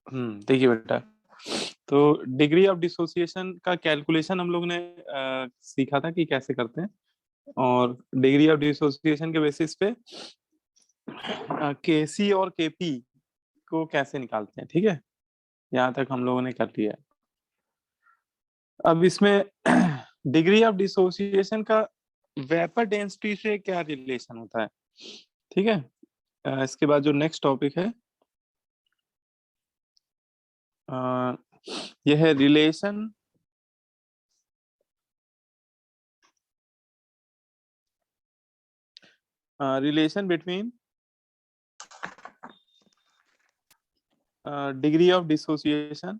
देखिए बेटा, तो डिग्री ऑफ डिसोसिएशन का कैलकुलेशन हम लोग ने सीखा था कि कैसे करते हैं। और डिग्री ऑफ डिसोसिएशन के बेसिस पे केसी और केपी को कैसे निकालते हैं, ठीक है। यहाँ तक हम लोगों ने कर लिया है। अब इसमें डिग्री ऑफ डिसोसिएशन का वेपर डेंसिटी से क्या रिलेशन होता है, ठीक है। इसके बाद जो नेक्स्ट टॉपिक है यह है relation between degree of dissociation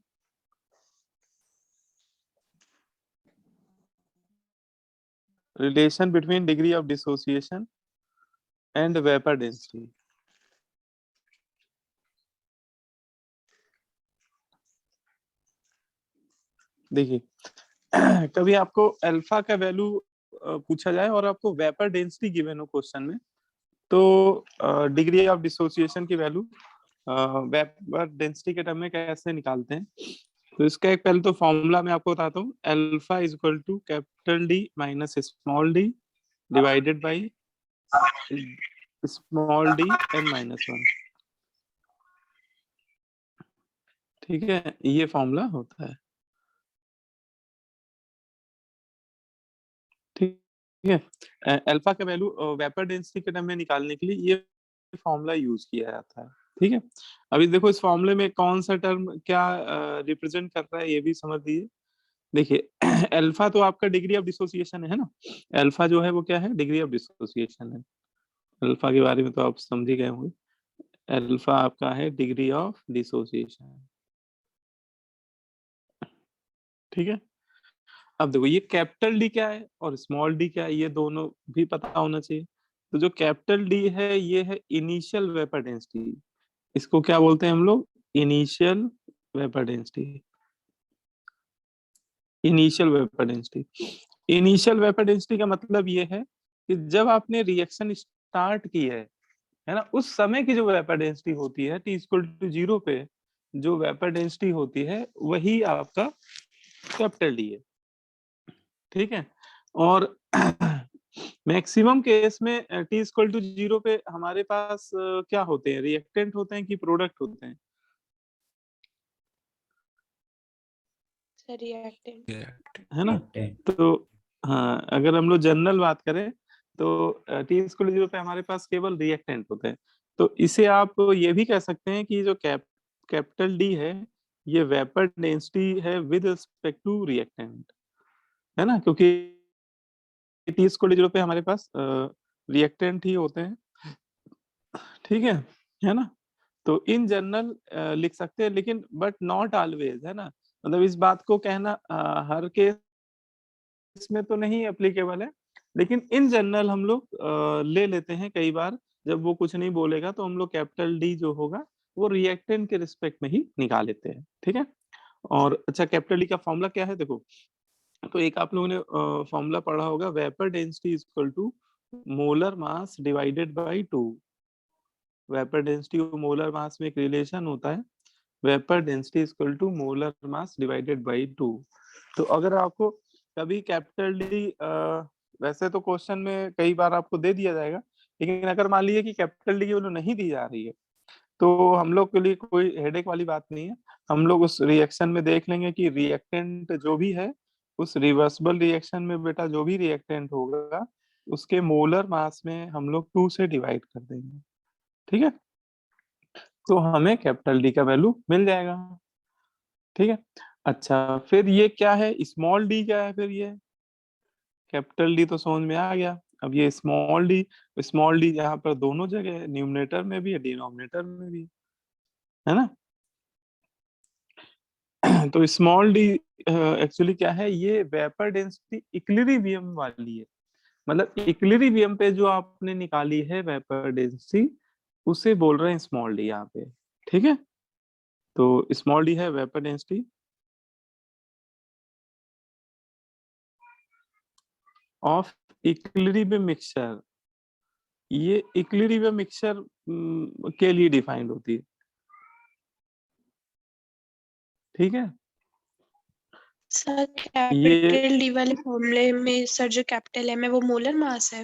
relation between degree of dissociation and vapor density। देखिए, कभी आपको अल्फा का वैल्यू पूछा जाए और आपको वेपर डेंसिटी गिवन हो क्वेश्चन में, तो डिग्री ऑफ डिसोसिएशन की वैल्यू वेपर डेंसिटी के टर्म में कैसे निकालते हैं। तो इसका एक पहले तो फॉर्मूला मैं आपको बताता हूँ। Alpha is equal to capital D minus small d divided by small d n minus one, ठीक है। ये फॉर्मूला होता है, ठीक है। अल्फा का वैल्यू वेपर डेंसिटी के टर्म में निकालने के लिए ये फॉर्मूला यूज किया जाता है, ठीक है। अभी देखो इस फॉर्मूले में कौन सा टर्म क्या रिप्रेजेंट कर रहा है ये भी समझ लीजिए। देखिए अल्फा तो आपका डिग्री ऑफ डिसोसिएशन है ना। अल्फा जो है वो क्या है, डिग्री ऑफ डिसोसिएशन है। अल्फा के बारे में तो आप समझ ही गए होंगे। अल्फा आपका है डिग्री ऑफ डिसोसिएशन, ठीक है। अब देखो ये कैपिटल डी क्या है और स्मॉल डी क्या है, ये दोनों भी पता होना चाहिए। तो जो कैपिटल डी है ये है इनिशियल वेपर डेंसिटी। इसको क्या बोलते हैं हम लोग, initial vapour density. Initial vapour density, initial vapour density का मतलब ये है कि जब आपने रिएक्शन स्टार्ट की है ना, उस समय की जो वेपर डेंसिटी होती है टी इक्वल टू जीरो पे, जो वेपर डेंसिटी होती है वही आपका कैपिटल डी है, ठीक है। और मैक्सिमम केस में टी इक्वल टू जीरो पे हमारे पास क्या होते हैं, रिएक्टेंट होते हैं कि प्रोडक्ट होते हैं। रिएक्टेंट। है ना। तो हाँ, अगर हम लोग जनरल बात करें तो टी इक्वल टू जीरो पे हमारे पास केवल रिएक्टेंट होते हैं। तो इसे आप ये भी कह सकते हैं कि जो कैपिटल डी है ये वेपर डेंसिटी है विद रिस्पेक्ट टू रिएक्टेंट, है ना, क्योंकि टी इक्वल टू जीरो पे हमारे पास रिएक्टेंट ही होते हैं, ठीक है ना। तो इन जनरल लिख सकते हैं, लेकिन बट नॉट ऑलवेज, है ना। मतलब इस बात को कहना हर केस में तो नहीं एप्लीकेबल है, लेकिन इन जनरल हम लोग ले लेते हैं कई बार। जब वो कुछ नहीं बोलेगा तो हम लोग कैपिटल डी जो होगा वो रिएक्टेंट के रिस्पेक्ट में ही निकाल लेते हैं, ठीक है। और अच्छा, कैपिटल डी का फॉर्मूला क्या है देखो। तो एक आप लोगों ने फॉर्मूला पढ़ा होगा, vapour density is equal to molar mass divided by two. Vapour density और मोलर मास में एक रिलेशन होता है, vapour density is equal to molar mass divided by two. तो अगर आपको कभी कैपिटल डी वैसे तो क्वेश्चन में कई बार आपको दे दिया जाएगा, लेकिन अगर मान लीजिए कि कैपिटल डी की वैल्यू नहीं दी जा रही है तो हम लोग के लिए कोई हेडेक वाली बात नहीं है। हम लोग उस रिएक्शन में देख लेंगे कि रिएक्टेंट जो भी है, उस रिवर्सिबल रिएक्शन में बेटा जो भी रिएक्टेंट होगा उसके मोलर मास में हम लोग टू से डिवाइड कर देंगे, ठीक है। तो हमें कैपिटल डी का वैल्यू मिल जाएगा, ठीक है। अच्छा, फिर ये क्या है, स्मॉल डी क्या है फिर ये। कैपिटल डी तो समझ में आ गया। अब ये स्मॉल डी यहाँ पर दोनों जगह है, न्यूमरेटर में भी है डिनोमिनेटर में भी है ना। तो स्मॉल डी एक्चुअली क्या है, ये वेपर डेंसिटी इक्विलिब्रियम वाली है। मतलब इक्विलिब्रियम पे जो आपने निकाली है वेपर डेंसिटी उसे बोल रहे हैं स्मॉल डी यहाँ पे, ठीक है। तो स्मॉल डी है vapour density of equilibrium mixture. ये इक्विलिब्रियम मिक्सचर के लिए डिफाइंड होती है। ठीक है। सर ये कैपिटल डी वाले फॉर्मूले में सर जो कैपिटल एम है वो मोलर मास है।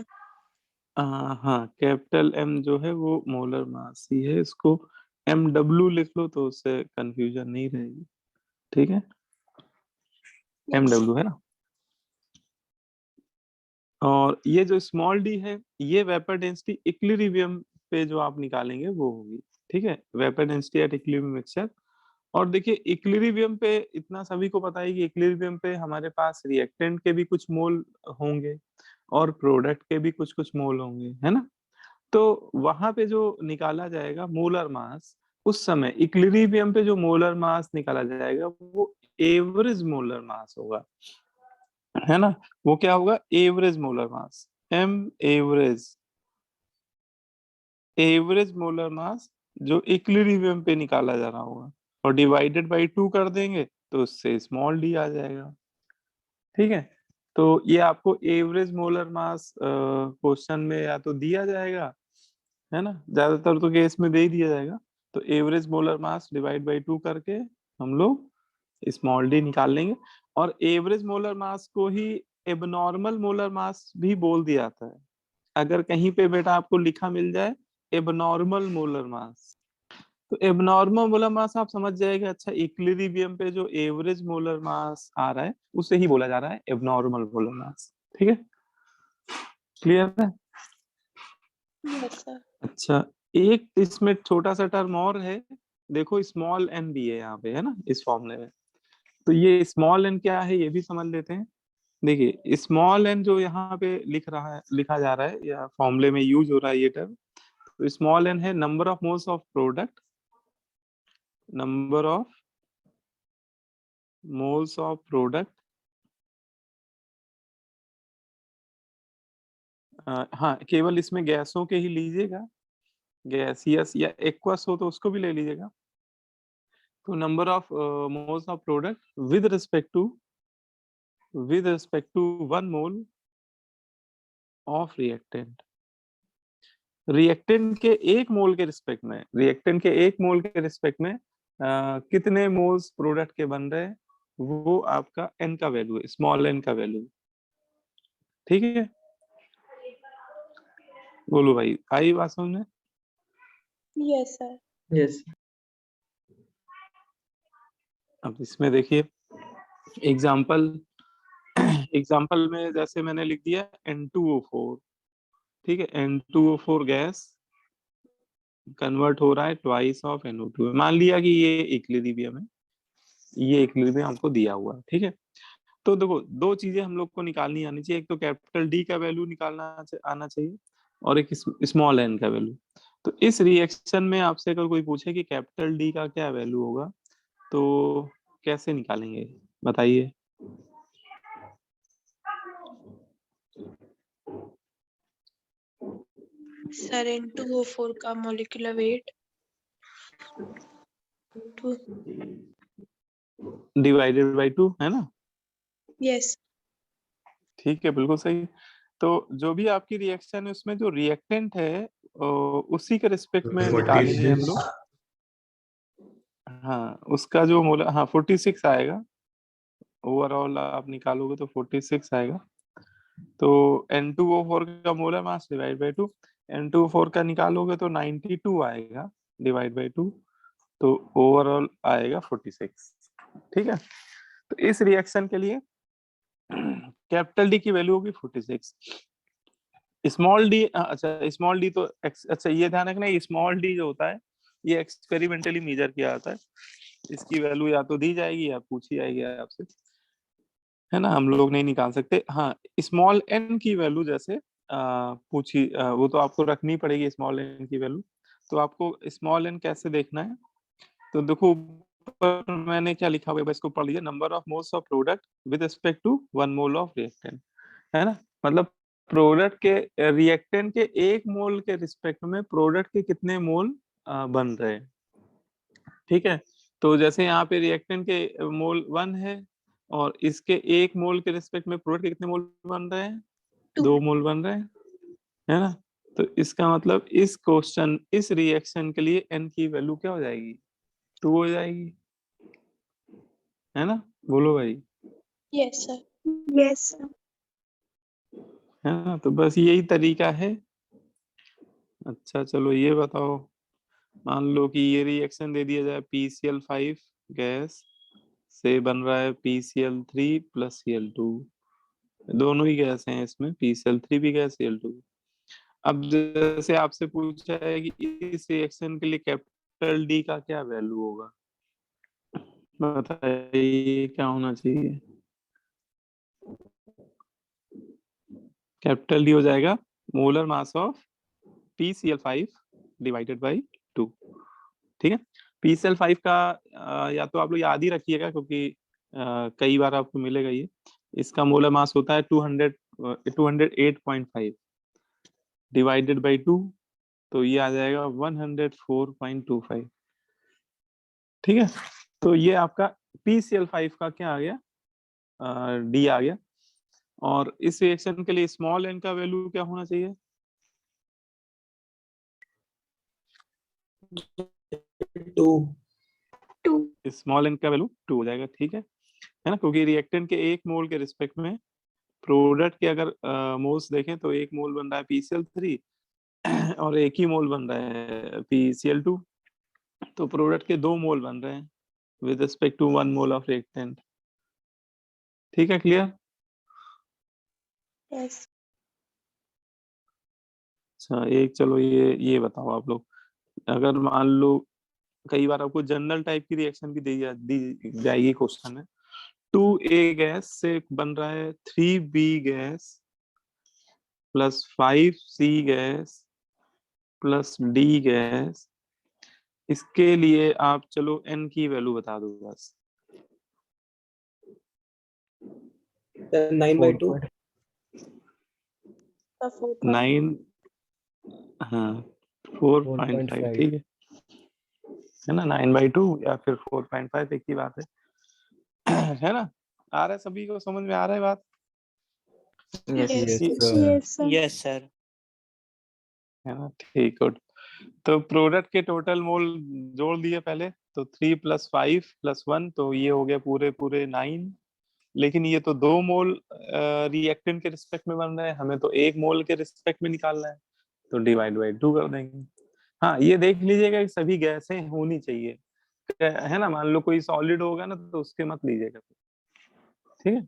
हाँ, कैपिटल एम जो है वो मोलर मास ही है, इसको MW लिख लो तो उससे कंफ्यूजन नहीं रहेगी। ठीक है, MW है ना। और ये जो स्मॉल डी है, ये वेपर डेंसिटी इक्विलिब्रियम पे जो आप निकालेंगे वो होगी। ठीक है, vapour density at equilibrium mixture. और देखिए इक्विलिब्रियम पे इतना सभी को पता है कि इक्विलिब्रियम पे हमारे पास रिएक्टेंट के भी कुछ मोल होंगे और प्रोडक्ट के भी कुछ कुछ मोल होंगे, है ना। तो वहां पे जो निकाला जाएगा मोलर मास, उस समय इक्विलिब्रियम पे जो मोलर मास निकाला जाएगा वो एवरेज मोलर मास होगा, है ना। वो क्या होगा, average molar mass, M average, average molar mass जो इक्विलिब्रियम पे निकाला जा रहा होगा, और डिवाइडेड बाई 2 कर देंगे तो उससे स्मॉल डी आ जाएगा। ठीक है, तो ये आपको एवरेज मोलर मास क्वेश्चन में या तो दिया जाएगा, है ना, ज्यादातर तो केस में दे ही दिया जाएगा। तो average molar mass divide by 2 करके हम लोग स्मॉल डी निकाल लेंगे। और एवरेज मोलर मास को ही एबनॉर्मल मोलर मास भी बोल दिया जाता है। अगर कहीं पे बेटा आपको लिखा मिल जाए एबनॉर्मल मोलर मास, तो एबनॉर्मल मोलर मास आप समझ जाएगा, अच्छा इक्विलिब्रियम पे जो एवरेज मोलर मास आ रहा है उसे ही बोला जा रहा है एबनॉर्मल मोलर मास। ठीक है, क्लियर है। Yes sir. अच्छा, एक इसमें छोटा सा टर्म और है, देखो स्मॉल एन भी है यहाँ पे, है ना, इस फॉर्मूले में। तो ये स्मॉल एन क्या है ये भी समझ लेते हैं। देखिए स्मॉल एन जो यहाँ पे लिखा जा रहा है या फॉर्मूले में यूज हो रहा है ये टर्म, तो स्मॉल एन है number of moles of product, number of moles of product. हाँ, केवल इसमें गैसों के ही लीजिएगा, गैसियस या एक्वस हो तो उसको भी ले लीजिएगा। तो number of moles of product with respect to 1 mole of reactant. Reactant के 1 मोल के रिस्पेक्ट में, रिएक्टेंट के 1 मोल के रिस्पेक्ट में कितने मोल्स प्रोडक्ट के बन रहे हैं, वो आपका एन का वैल्यू है, स्मॉल एन का वैल्यू। ठीक है, बोलो भाई, आई बात समझ में। Yes sir. यस अब इसमें देखिए एग्जाम्पल, एग्जाम्पल में जैसे मैंने लिख दिया N2O4। ठीक है, N2O4 गैस कन्वर्ट हो रहा है ट्वाइस ऑफ NO2। मान लिया कि ये इक्विलिब्रियम है, ये इक्विलिब्रियम हमको दिया हुआ है। ठीक है, तो देखो दो चीजें हम लोग को निकालनी आनी चाहिए, एक तो कैपिटल डी का वैल्यू निकालना आना चाहिए और एक स्मॉल एन का वैल्यू। तो इस रिएक्शन में आपसे अगर कोई पूछे कि कैपिटल डी का क्या वैल्यू होगा तो कैसे निकालेंगे बताइए। सर N2O4 का मॉलिक्यूलर वेट डिवाइडेड बाई 2, है ना। यस। ठीक है, बिल्कुल सही। तो जो भी आपकी रिएक्शन है उसमें जो रिएक्टेंट है उसी के रिस्पेक्ट में निकालेंगे हम 46 लोग। हाँ, उसका जो मोलर, हाँ 46 आएगा, ओवरऑल आप निकालोगे तो 46 आएगा। तो N2O4 का molar mass divide by 2, N2O4 का निकालोगे तो 92 आएगा डिवाइड बाई 2, तो ओवरऑल आएगा 46। ठीक है, तो इस रिएक्शन के लिए कैपिटल डी की वैल्यू होगी 46। स्मॉल डी, अच्छा स्मॉल डी तो अच्छा ये ध्यान रखना, स्मॉल डी जो होता है ये एक्सपेरिमेंटली मेजर किया जाता है, इसकी वैल्यू या तो दी जाएगी या पूछी जाएगी आपसे, है ना, हम लोग नहीं निकाल सकते। हाँ, स्मॉल एन की वैल्यू जैसे पूछी, वो तो आपको रखनी पड़ेगी स्मॉल एन की वैल्यू। तो आपको स्मॉल एन कैसे देखना है, तो देखो ऊपर मैंने क्या लिखा हुआ है इसको पढ़ लीजिए, number of moles of product with respect to 1 mole of reactant, है ना। मतलब प्रोडक्ट के रिएक्टेंट के 1 मोल के रिस्पेक्ट में प्रोडक्ट के कितने मोल बन रहे हैं। ठीक है, तो जैसे यहाँ पे रिएक्टेंट के मोल 1 है और इसके 1 मोल के रिस्पेक्ट में प्रोडक्ट के कितने मोल बन रहे हैं, 2 मोल बन रहे हैं, है ना। तो इसका मतलब इस क्वेश्चन, इस रिएक्शन के लिए एन की वैल्यू क्या हो जाएगी, 2 हो जाएगी। है ना? बोलो भाई। Yes sir. है ना? तो बस यही तरीका है। अच्छा चलो ये बताओ, मान लो कि ये रिएक्शन दे दिया जाए, PCl5 गैस से बन रहा है PCl3 प्लस Cl2। दोनों ही गैस हैं इसमें, PCl3 भी गैस, Cl2 भी। अब जैसे आपसे पूछा है कि इस रिएक्शन के लिए कैपिटल डी का क्या वैल्यू होगा, बताइए क्या होना चाहिए। कैपिटल डी हो जाएगा molar mass of PCl5 divided by 2। ठीक है। PCl5 का या तो आप लोग याद ही रखिएगा, क्योंकि कई बार आपको मिलेगा ये। इसका मोलर मास होता है 208.5 डिवाइडेड बाई 2, तो ये आ जाएगा 104.25। ठीक है। तो ये आपका PCl5 का क्या आ गया, डी आ गया। और इस रिएक्शन के लिए स्मॉल एन का वैल्यू क्या होना चाहिए? 2। स्मॉल एन का वैल्यू 2 हो जाएगा। ठीक है ना? क्योंकि रिएक्टेंट के 1 मोल के रिस्पेक्ट में प्रोडक्ट के अगर मोल्स देखें तो 1 मोल बन रहा है PCl3 और 1 ही मोल बन रहा है PCl2। तो प्रोडक्ट के 2 मोल बन रहे हैं with respect to 1 mole of reactant. ठीक है, क्लियर? यस। अच्छा एक चलो ये बताओ आप लोग, अगर मान लो कई बार आपको जनरल टाइप की रिएक्शन भी दी जाएगी क्वेश्चन में। 2A गैस से बन रहा है 3B gas plus 5C gas plus D gas. इसके लिए आप चलो n की वैल्यू बता दो बस। 9/2। 9, हाँ 4.5। ठीक है ना? 9/2 या फिर 4.5 एक ही बात है ना? आ रहा है सभी को समझ में आ रहा है बात? Yes sir. है ना? ठीक है। तो प्रोडक्ट के टोटल मोल जोड़ दिए पहले, तो 3 + 5 + 1, तो ये हो गया पूरे पूरे 9। लेकिन ये तो 2 मोल रिएक्टेंट के रिस्पेक्ट में बन रहे हैं, हमें तो 1 मोल के रिस्पेक्ट में निकालना है, तो डिवाइड बाई 2 कर देंगे। हाँ ये देख लीजिएगा कि सभी गैसें होनी चाहिए, है ना? मान लो कोई सॉलिड होगा ना तो उसके मत लीजिएगा। ठीक है।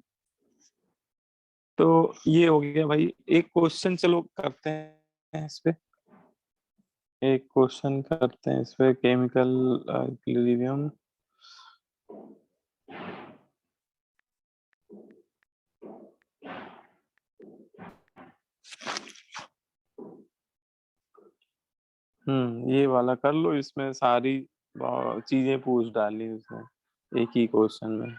तो ये हो गया भाई। एक क्वेश्चन चलो करते हैं इस पे, एक क्वेश्चन करते हैं इस पे, केमिकल इक्विलिब्रियम। ये वाला कर लो, इसमें सारी चीजें पूछ डाली उसने एक ही क्वेश्चन में।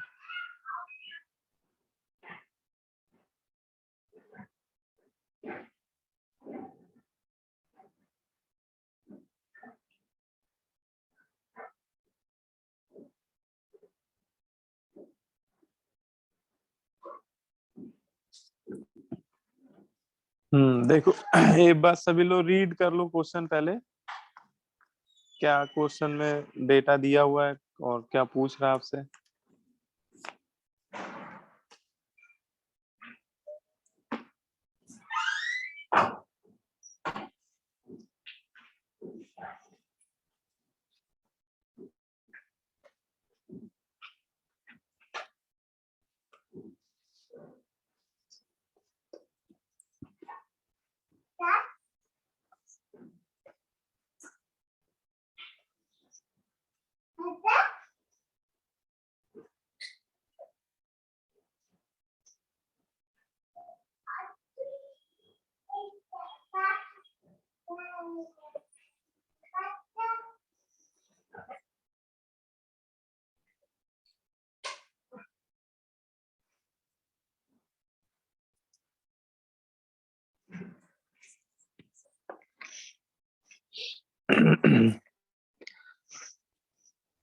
देखो एक बार सभी लोग रीड कर लो क्वेश्चन पहले, क्या क्वेश्चन में डेटा दिया हुआ है और क्या पूछ रहा है आपसे।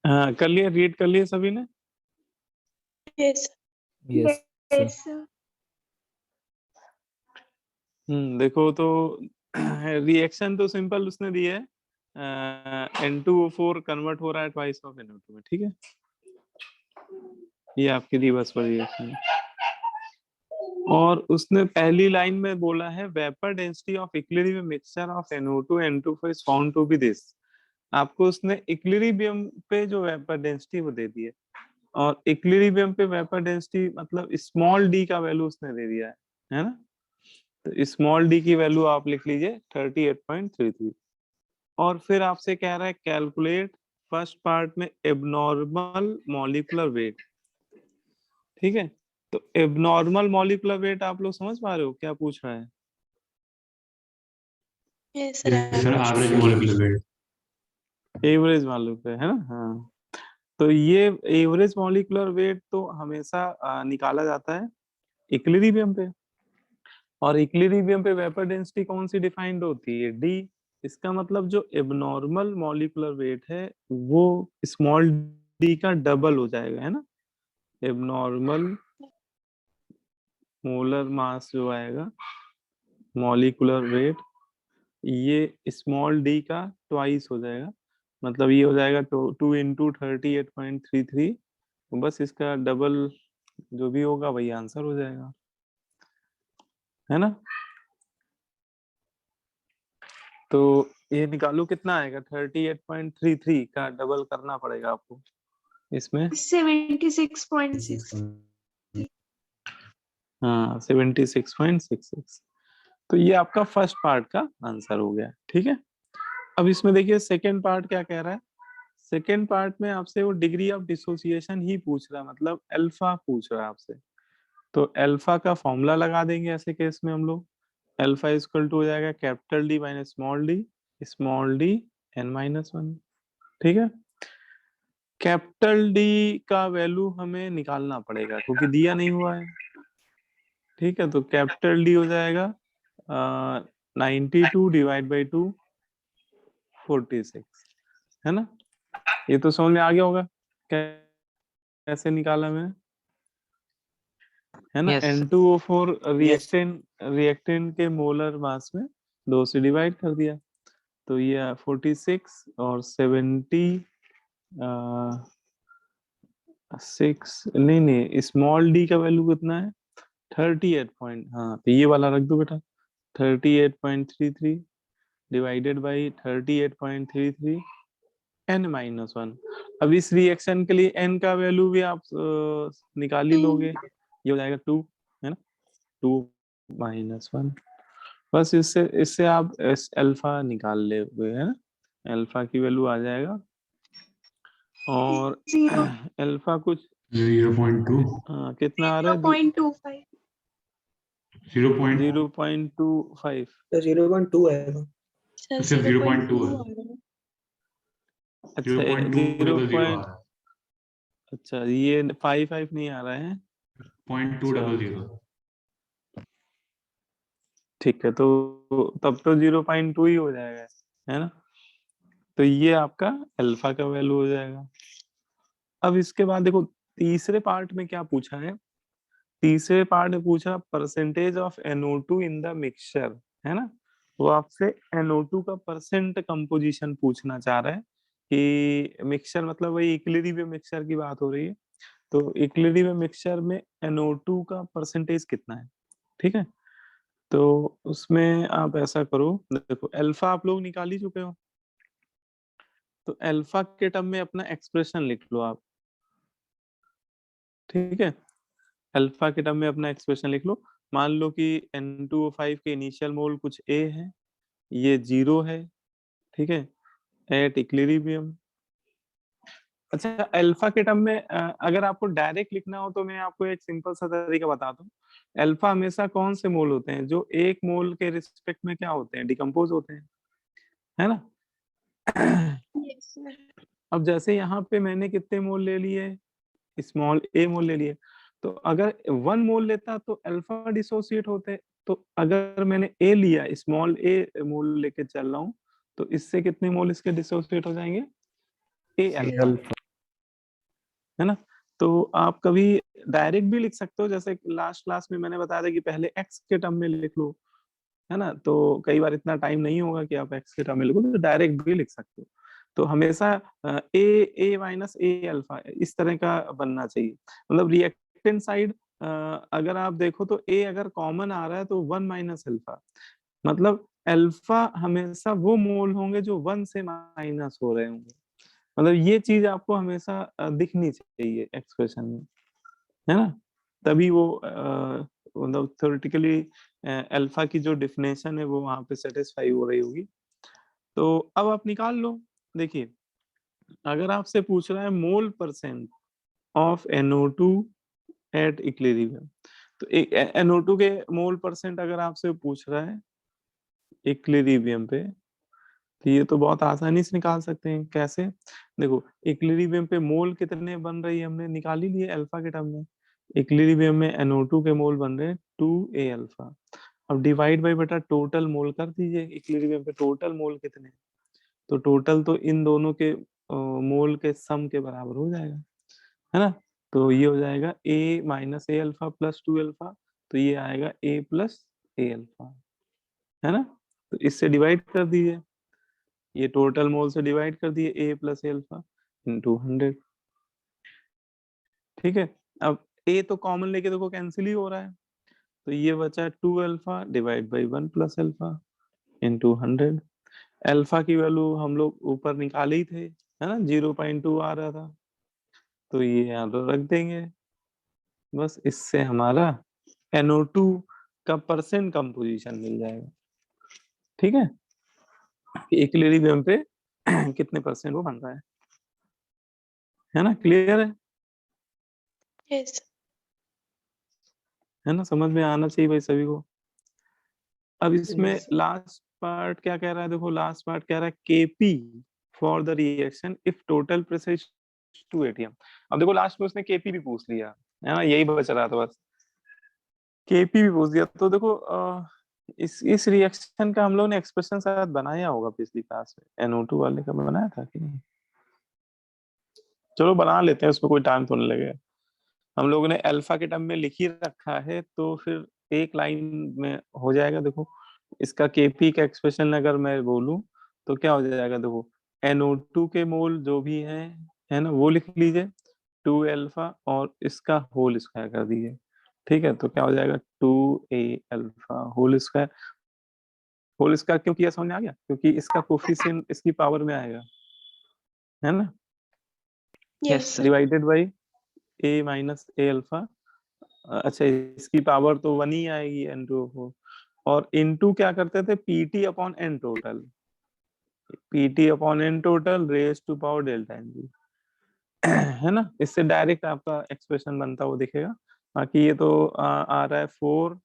हाँ कर लिए, रीड कर लिए सभी ने? यस देखो तो रिएक्शन तो सिंपल उसने दी है, N2O4 कन्वर्ट हो रहा है ट्वाइस ऑफ NO2 में। ठीक है। ये आपकी रिवर्स रिएक्शन है। और उसने पहली लाइन में बोला है vapour density of equilibrium mixture of NO2 N2 is found to be this. आपको उसने इक्विलिब्रियम पे जो वेपर डेंसिटी वो दे दी है, और इक्विलिब्रियम पे वेपर डेंसिटी मतलब स्मॉल डी का वैल्यू उसने दे दिया है ना। तो स्मॉल डी की वैल्यू आप लिख लीजिए 38.33। और फिर आपसे कह रहा है कैलकुलेट फर्स्ट पार्ट में एबनॉर्मल मॉलिक्यूलर वेट। ठीक है, तो एबनॉर्मल मॉलिक्यूलर वेट आप लोग समझ पा रहे हो क्या पूछ रहा है? Yes sir average molecular weight, average मालूम है ना। हाँ, तो ये एवरेज मॉलिक्यूलर वेट तो हमेशा निकाला जाता है इक्विलिब्रियम पे, और इक्विलिब्रियम पे वेपर डेंसिटी कौन सी डिफाइंड होती है? डी। इसका मतलब जो एबनॉर्मल मॉलिक्यूलर वेट है वो स्मॉल डी का डबल हो जाएगा, है ना। एबनॉर्मल मोलर मास जो आएगा, मॉलिक्यूलर वेट, ये स्मॉल डी का ट्वाइस हो जाएगा। मतलब ये हो जाएगा 2 इंटू 38.33। बस इसका डबल जो भी होगा वही आंसर हो जाएगा, है ना। तो ये निकालो कितना आएगा, 38.33 का डबल करना पड़ेगा आपको इसमें। 76.6। हाँ, 76.66। तो ये आपका फर्स्ट पार्ट का आंसर हो गया। ठीक है, अब इसमें देखिए सेकेंड पार्ट क्या कह रहा है। सेकेंड पार्ट में आपसे वो डिग्री ऑफ डिसोसिएशन ही पूछ रहा है, मतलब अल्फा पूछ रहा है आपसे। तो अल्फा का फॉर्मूला लगा देंगे ऐसे केस में हम लोग। अल्फा इक्वल टू हो जाएगा capital D minus small D n-1। ठीक है, कैपिटल डी का वैल्यू हमें निकालना पड़ेगा क्योंकि दिया नहीं हुआ है। ठीक है, तो कैपिटल डी हो जाएगा 92 डिवाइड बाई 2 46, है ना। ये तो समझ में आ गया होगा कैसे निकाला मैंने, है ना। Yes, sir. N2O4 रिएक्टेंट के मोलर मास में 2 से डिवाइड कर दिया, तो ये 46 और 76 नहीं, स्मॉल डी का वैल्यू कितना है 38 पॉइंट, हाँ तो ये वाला रख दो बेटा 38.33 डिवाइडेड बाई 38.33 n-1। अब इस रिएक्शन के लिए n का वैल्यू भी आप निकाल ही लोगे, ये हो जाएगा 2, है ना। 2-1, बस इससे आप अल्फा निकाल ले हुए, है ना। अल्फा की वैल्यू आ जाएगा, और अल्फा कुछ 0.2, कितना आ रहा है 0.25। 0.25। तो 0.2 आएगा। सर सर 0.2 है, 0.2। अच्छा 0.2 0 डबल 0 आ पॉइंट, रहा है, अच्छा ये 5 नहीं आ रहा है। 0.200। ठीक है, तो तब तो 0.2 ही हो जाएगा, है ना। तो ये आपका अल्फा का वैल्यू हो जाएगा। अब इसके बाद देखो तीसरे पार्ट में क्या पूछा है। तीसरे पार्ट में पूछा percentage of NO2 in the mixture, है ना। वो आपसे NO2 का परसेंट कंपोजिशन पूछना चाह रहा है कि मिक्सचर मतलब वही इक्विलिब्रियम मिक्सचर की बात हो रही है। तो इक्विलिब्रियम मिक्सचर में NO2 का परसेंटेज कितना है। ठीक है, तो उसमें आप ऐसा करो, देखो अल्फा आप लोग निकाल ही चुके हो, तो अल्फा के टर्म में अपना एक्सप्रेशन लिख लो आप। ठीक है, अल्फा के टर्म में अपना एक्सप्रेशन लिख लो। मान लो कि N2O5 के इनिशियल मोल कुछ A है, ये 0 है। ठीक है, एट इक्विलिब्रियम। अच्छा, अल्फा के टर्म में अगर आपको डायरेक्ट लिखना हो तो मैं आपको एक सिंपल सा तरीका बताता हूँ। अल्फा हमेशा कौन से मोल होते हैं जो एक मोल के रिस्पेक्ट में क्या होते हैं, डिकम्पोज होते हैं, है ना। Yes sir. अब जैसे यहाँ पे मैंने कितने मोल ले लिए, स्मॉल a मोल ले लिए, तो अगर 1 मोल लेता तो अल्फा डिसोसिएट होते। तो अगर मैंने a लिया, स्मॉल a मोल लेके चल रहा हूँ, तो इससे कितने मोल इसके डिसोसिएट हो जाएंगे, a अल्फा, है ना। तो आप कभी डायरेक्ट भी लिख सकते हो, जैसे लास्ट क्लास में मैंने बताया था कि पहले x के टर्म में लिख लो, है ना। तो कई बार इतना टाइम नहीं होगा कि आप x के टर्म में लिखो, तो डायरेक्ट भी लिख सकते हो। तो हमेशा ए माइनस ए अल्फा इस तरह का बनना चाहिए। मतलब रिएक्टेंट साइड अगर आप देखो तो ए अगर कॉमन आ रहा है तो 1 माइनस अल्फा, मतलब अल्फा हमेशा वो मोल होंगे जो 1 से माइनस हो रहे होंगे। मतलब ये चीज आपको हमेशा दिखनी चाहिए एक्सप्रेशन में, है ना? तभी वो मतलब थ्योरेटिकली अल्फा की जो डेफिनेशन है वो वहां पे सेटिस्फाई हो रही होगी। तो अब आप निकाल लो। देखिए, अगर आपसे पूछ रहा है mole percent of NO2 at equilibrium, तो एक NO2 के मोल परसेंट अगर आपसे पूछ रहा है इक्विलिब्रियम पे, तो ये तो बहुत आसानी से निकाल सकते हैं। कैसे? देखो, इक्विलिब्रियम पे मोल कितने बन रही है हमने निकाल ही लिए अल्फा के टर्म में। इक्विलिब्रियम में NO2 के मोल बन रहे हैं 2A अल्फा। अब डिवाइड बाय बटा टोटल मोल कर दीजिए, इक्विलिब्रियम पे टोटल मोल कितने, तो टोटल तो इन दोनों के मोल के सम के बराबर हो जाएगा, है ना? तो ये हो जाएगा A minus A alpha plus 2 alpha, तो ये आएगा A प्लस ए अल्फा, है ना? तो इससे डिवाइड कर दीजिए, ये टोटल मोल से डिवाइड कर दिए A plus A alpha into 100। ठीक है, अब A तो कॉमन लेके देखो कैंसिल ही हो रहा है, तो ये बचा 2 alpha divide by 1 plus alpha into 100। Alpha की वैल्यू हम लोग ऊपर निकाले ही थे, है ना? 0.2 आ रहा था, तो ये यहाँ तो रख देंगे। बस इससे हमारा NO2 का परसेंट कंपोजिशन मिल जाएगा। ठीक है, इक्विलिब्रियम पे कितने परसेंट वो बन रहा है ना? क्लियर यस है ना? समझ में आना चाहिए भाई सभी को। अब इसमें Yes. लास्ट पार्ट क्या कह रहा है? देखो, लास्ट पार्ट कह रहा है KP for the reaction if total pressure is 2 atm। अब देखो लास्ट में उसने KP भी पूछ लिया, है ना? यही बच रहा था बस, KP भी पूछ दिया। तो देखो इस रिएक्शन का हम लोग ने एक्सप्रेशन शायद बनाया होगा पिछली क्लास में, NO2 वाले का बनाया था कि नहीं? चलो बना लेते हैं, उसमें कोई टाइम तो नहीं लगेगा। हम लोगों ने अल्फा के टर्म में लिख ही रखा है, तो फिर एक लाइन में हो जाएगा। देखो, इसका KP का एक्सप्रेशन अगर मैं बोलूं तो क्या हो जाएगा? देखो, NO2 के मोल जो भी है ना, वो लिख लीजिए 2 अल्फा और इसका होल स्क्वायर कर दीजिए। ठीक है, तो क्या हो जाएगा 2A अल्फा होल स्क्वायर क्यों किया समझ में आ गया? क्योंकि इसका कोफिशिएंट इसकी पावर में आएगा, है ना? Yes sir divided by A minus A alpha. अच्छा, इसकी पावर तो 1 ही आएगी N2O4, और इनटू क्या करते थे? PT upon N total, PT upon N total raise to power delta NG, है ना? इससे डायरेक्ट आपका एक्सप्रेशन बनता हुआ दिखेगा। बाकी ये तो आ रहा है 4।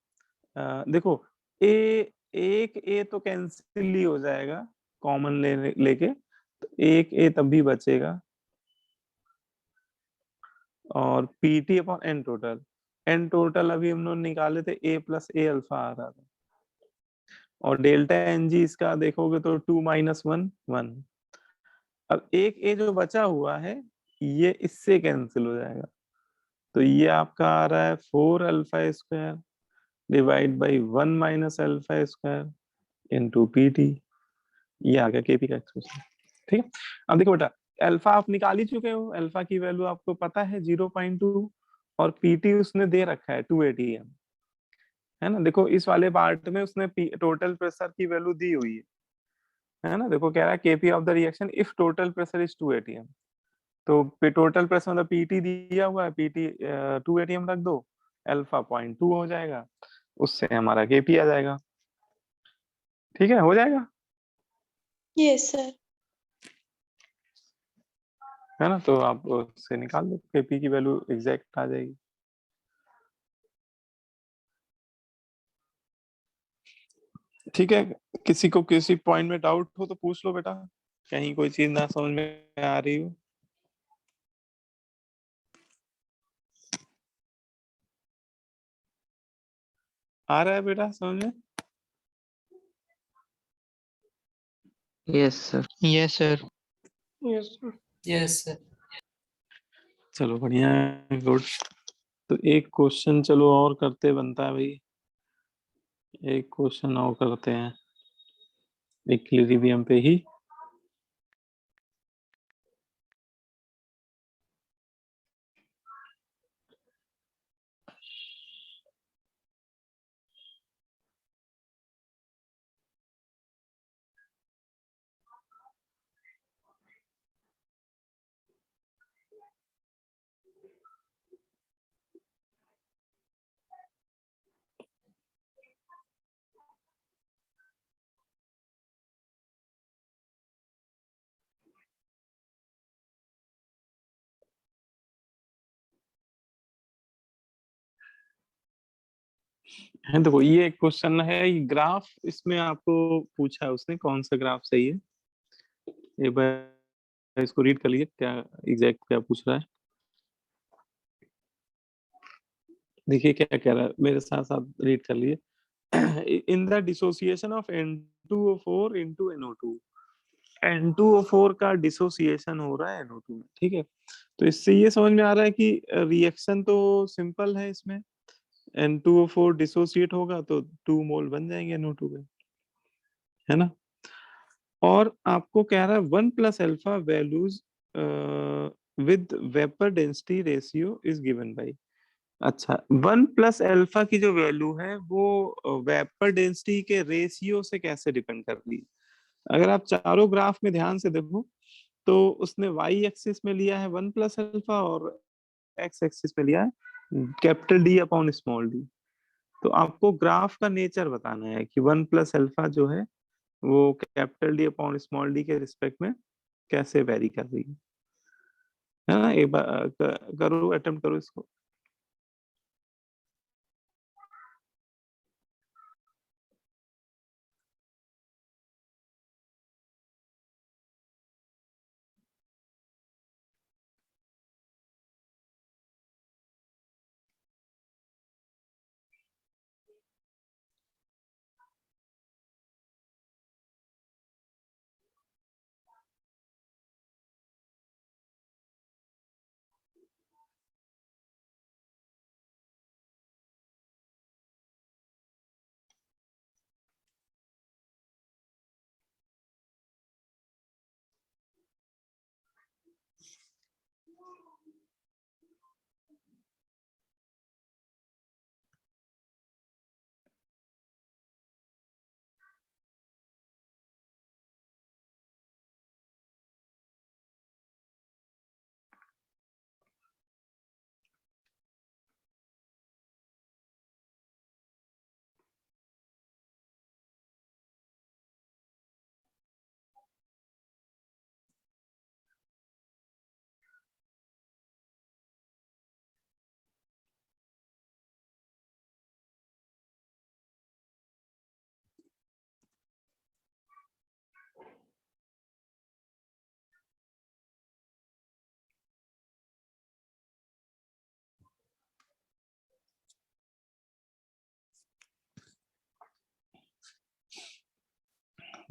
देखो, एक A तो कैंसिल ही हो जाएगा कॉमन लेके, तो एक A तब भी बचेगा, और PT अपॉन N टोटल अभी हम लोग निकाले थे A प्लस ए अल्फा आ रहा था, और डेल्टा NG इसका देखोगे तो 2 माइनस 1 1। अब एक A जो बचा हुआ है ये इससे कैंसिल हो जाएगा, तो ये आपका आ रहा है 4 alpha square divide by 1 minus alpha square into PT। ये आ गया KP का एक्सप्रेशन। ठीक है, अब देखो बेटा, अल्फा आप निकाल ही चुके हो, अल्फा की वैल्यू आपको पता है 0.2, और PT उसने दे रखा है 2 atm, है ना? देखो इस वाले पार्ट में उसने टोटल प्रेशर की वैल्यू दी हुई है ना? देखो कह रहा है KP of the reaction if total pressure is 2 atm, तो टोटल प्रेशर मतलब PT दिया हुआ है, PT 2 atm रख दो, अल्फा 0.2 हो जाएगा, उससे हमारा KP आ जाएगा। ठीक है, हो जाएगा, यस सर है ना? तो आप उससे निकाल दो, KP की वैल्यू एग्जैक्ट आ जाएगी। ठीक है, किसी को किसी पॉइंट में डाउट हो तो पूछ लो बेटा, कहीं कोई चीज ना समझ में आ रही हो। आ रहा है बेटा समझ में? Yes, sir. Yes, sir. Yes sir Yes, sir. चलो बढ़िया है, गुड। तो एक क्वेश्चन चलो और करते बनता है भाई, एक क्वेश्चन और करते हैं इक्विलिब्रियम पे ही। है। देखो ये एक क्वेश्चन है, ये ग्राफ इसमें आपको पूछा है उसने, कौन सा ग्राफ सही है, एक बार इसको रीड कर लीजिए क्या एग्जैक्ट क्या पूछ रहा है। देखिए क्या कह रहा है, मेरे साथ साथ रीड कर लिए। In the dissociation of N2O4 into NO2, N2O4 का डिसोसिएशन हो रहा है NO2 में, ठीक है। तो इससे ये समझ में आ रहा है कि रिएक्शन तो सिंपल है इसमें, N2O4 डिसोसिएट होगा तो 2 मोल बन जाएंगे NO2 के, है ना। और आपको कह रहा है 1 plus alpha values with vapour density ratio is given by. अच्छा, 1 प्लस अल्फा की जो वैल्यू है वो वेपर डेंसिटी के रेशियो से कैसे डिपेंड कर रही है। अगर आप चारों ग्राफ में ध्यान से देखो तो उसने वाई एक्सिस में लिया है 1 प्लस अल्फा और एक्स एक्सिस में लिया है capital D upon small D. तो आपको ग्राफ का नेचर बताना है कि 1 प्लस अल्फा जो है वो capital D upon small D के रिस्पेक्ट में कैसे वेरी कर रही है ना। एक बार करो, अटेम्प्ट करो इसको।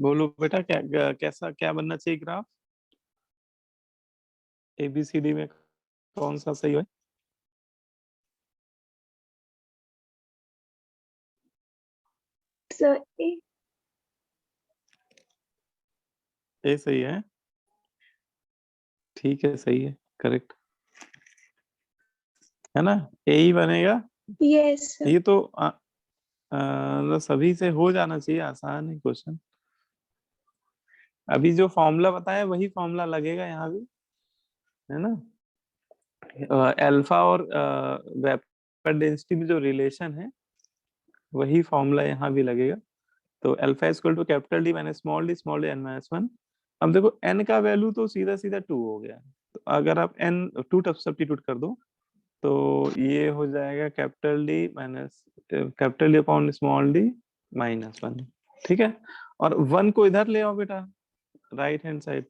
बोलो बेटा क्या कैसा क्या बनना चाहिए ग्राफ, ABCD में कौन सा सही है। सर ए। ए सही है, ठीक है, सही है, करेक्ट है ना, ए ही बनेगा। Yes sir. ये तो मतलब सभी से हो जाना चाहिए, आसान है क्वेश्चन। अभी जो फॉर्मूला बताया वही फॉर्मूला लगेगा यहाँ भी, है ना। अल्फा और वेपर डेंसिटी में जो रिलेशन है वही फॉर्मूला यहाँ भी लगेगा। तो alpha equal to capital D minus small d n minus 1। अब देखो एन का वैल्यू तो सीधा सीधा 2 हो गया, तो अगर आप एन 2 सब्स्टिट्यूट कर दो तो ये हो जाएगा capital D minus capital D upon small D minus 1, ठीक है। और 1 को इधर ले आओ बेटा राइट हैंड साइड,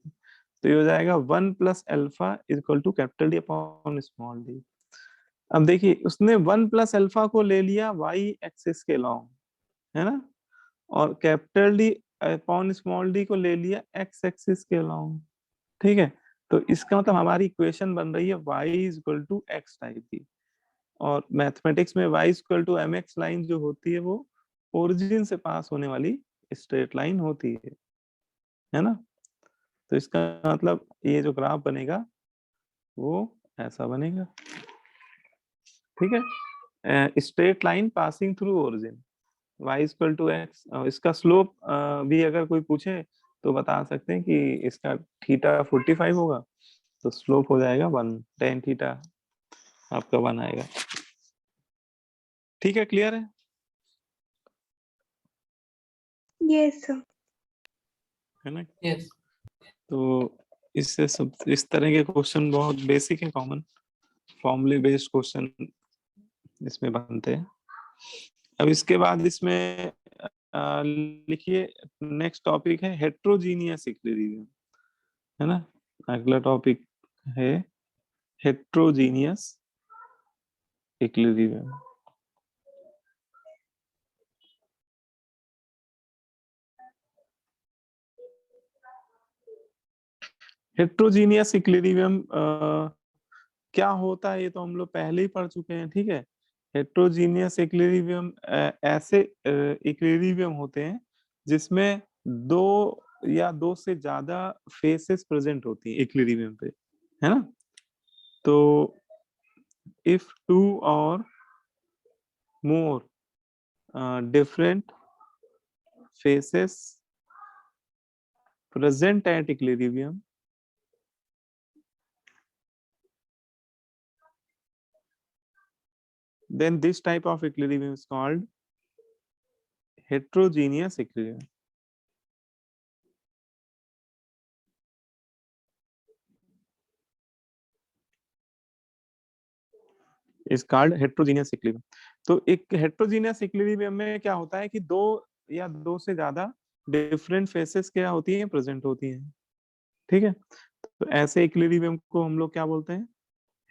तो ये हो जाएगा 1 plus alpha equal to capital D upon small d. अब देखिए उसने 1 प्लस अल्फा को ले लिया वाई एक्सिस के लॉन्ग, है ना, और capital D upon small D को ले लिया एक्स एक्सिस के लॉन्ग, ठीक है। तो इसका मतलब हमारी इक्वेशन बन रही है y is equal to x type की। और मैथमेटिक्स में y equal to mx line जो होती है वो ओरिजिन से पास होने वाली स्ट्रेट लाइन होती है ना। तो इसका मतलब ये जो ग्राफ बनेगा वो ऐसा बनेगा, ठीक है, straight line passing through origin y equal to x. इसका स्लोप भी अगर कोई पूछे तो बता सकते हैं कि इसका थीटा 45 होगा, तो स्लोप हो जाएगा 1 tan थीटा आपका 1 आएगा, ठीक है, क्लियर यस सर। है ना। Yes. तो इससे सब इस तरह के क्वेश्चन बहुत बेसिक है, कॉमन फॉर्मूले बेस्ड क्वेश्चन इसमें बनते हैं। अब इसके बाद इसमें लिखिए, नेक्स्ट टॉपिक है हेट्रोजीनियस इक्विलिब्रियम, है ना। अगला टॉपिक है हेट्रोजीनियस इक्विलिब्रियम। हेट्रोजीनियस इक्विलिब्रियम क्या होता है ये तो हम लोग पहले ही पढ़ चुके हैं, ठीक है। हेट्रोजीनियस इक्विलिब्रियम ऐसे इक्विलिब्रियम होते हैं जिसमें दो या दो से ज्यादा फेसेस प्रेजेंट होती हैं इक्विलिब्रियम पे, है ना। तो इफ टू और more different phases present at equilibrium, then this type of equilibrium is called heterogeneous equilibrium. is called heterogeneous equilibrium. तो एक heterogeneous equilibrium में क्या होता है कि दो या दो से ज्यादा डिफरेंट फेसेस क्या होती हैं, प्रेजेंट होती हैं, ठीक है। तो ऐसे इक्विलिब्रियम को हम लोग क्या बोलते हैं,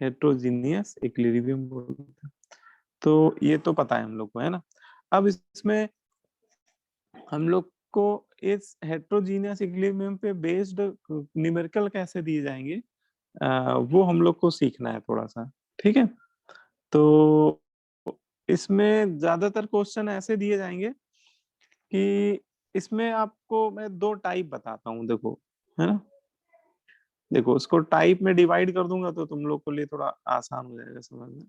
हेट्रोजीनियस इक्विलिब्रियम बोलते हैं। तो ये तो पता है हम लोग को, है ना। अब इसमें हम लोग को इस हेट्रोजीनियस इक्विलिब्रियम पे बेस्ड न्यूमेरिकल कैसे दिए जाएंगे, वो हम लोग को सीखना है थोड़ा सा, ठीक है। तो इसमें ज्यादातर क्वेश्चन ऐसे दिए जाएंगे कि इसमें आपको मैं दो टाइप बताता हूँ, देखो, है ना। देखो, उसको टाइप में डिवाइड कर दूंगा तो तुम लोग के लिए थोड़ा आसान हो जाएगा समझना।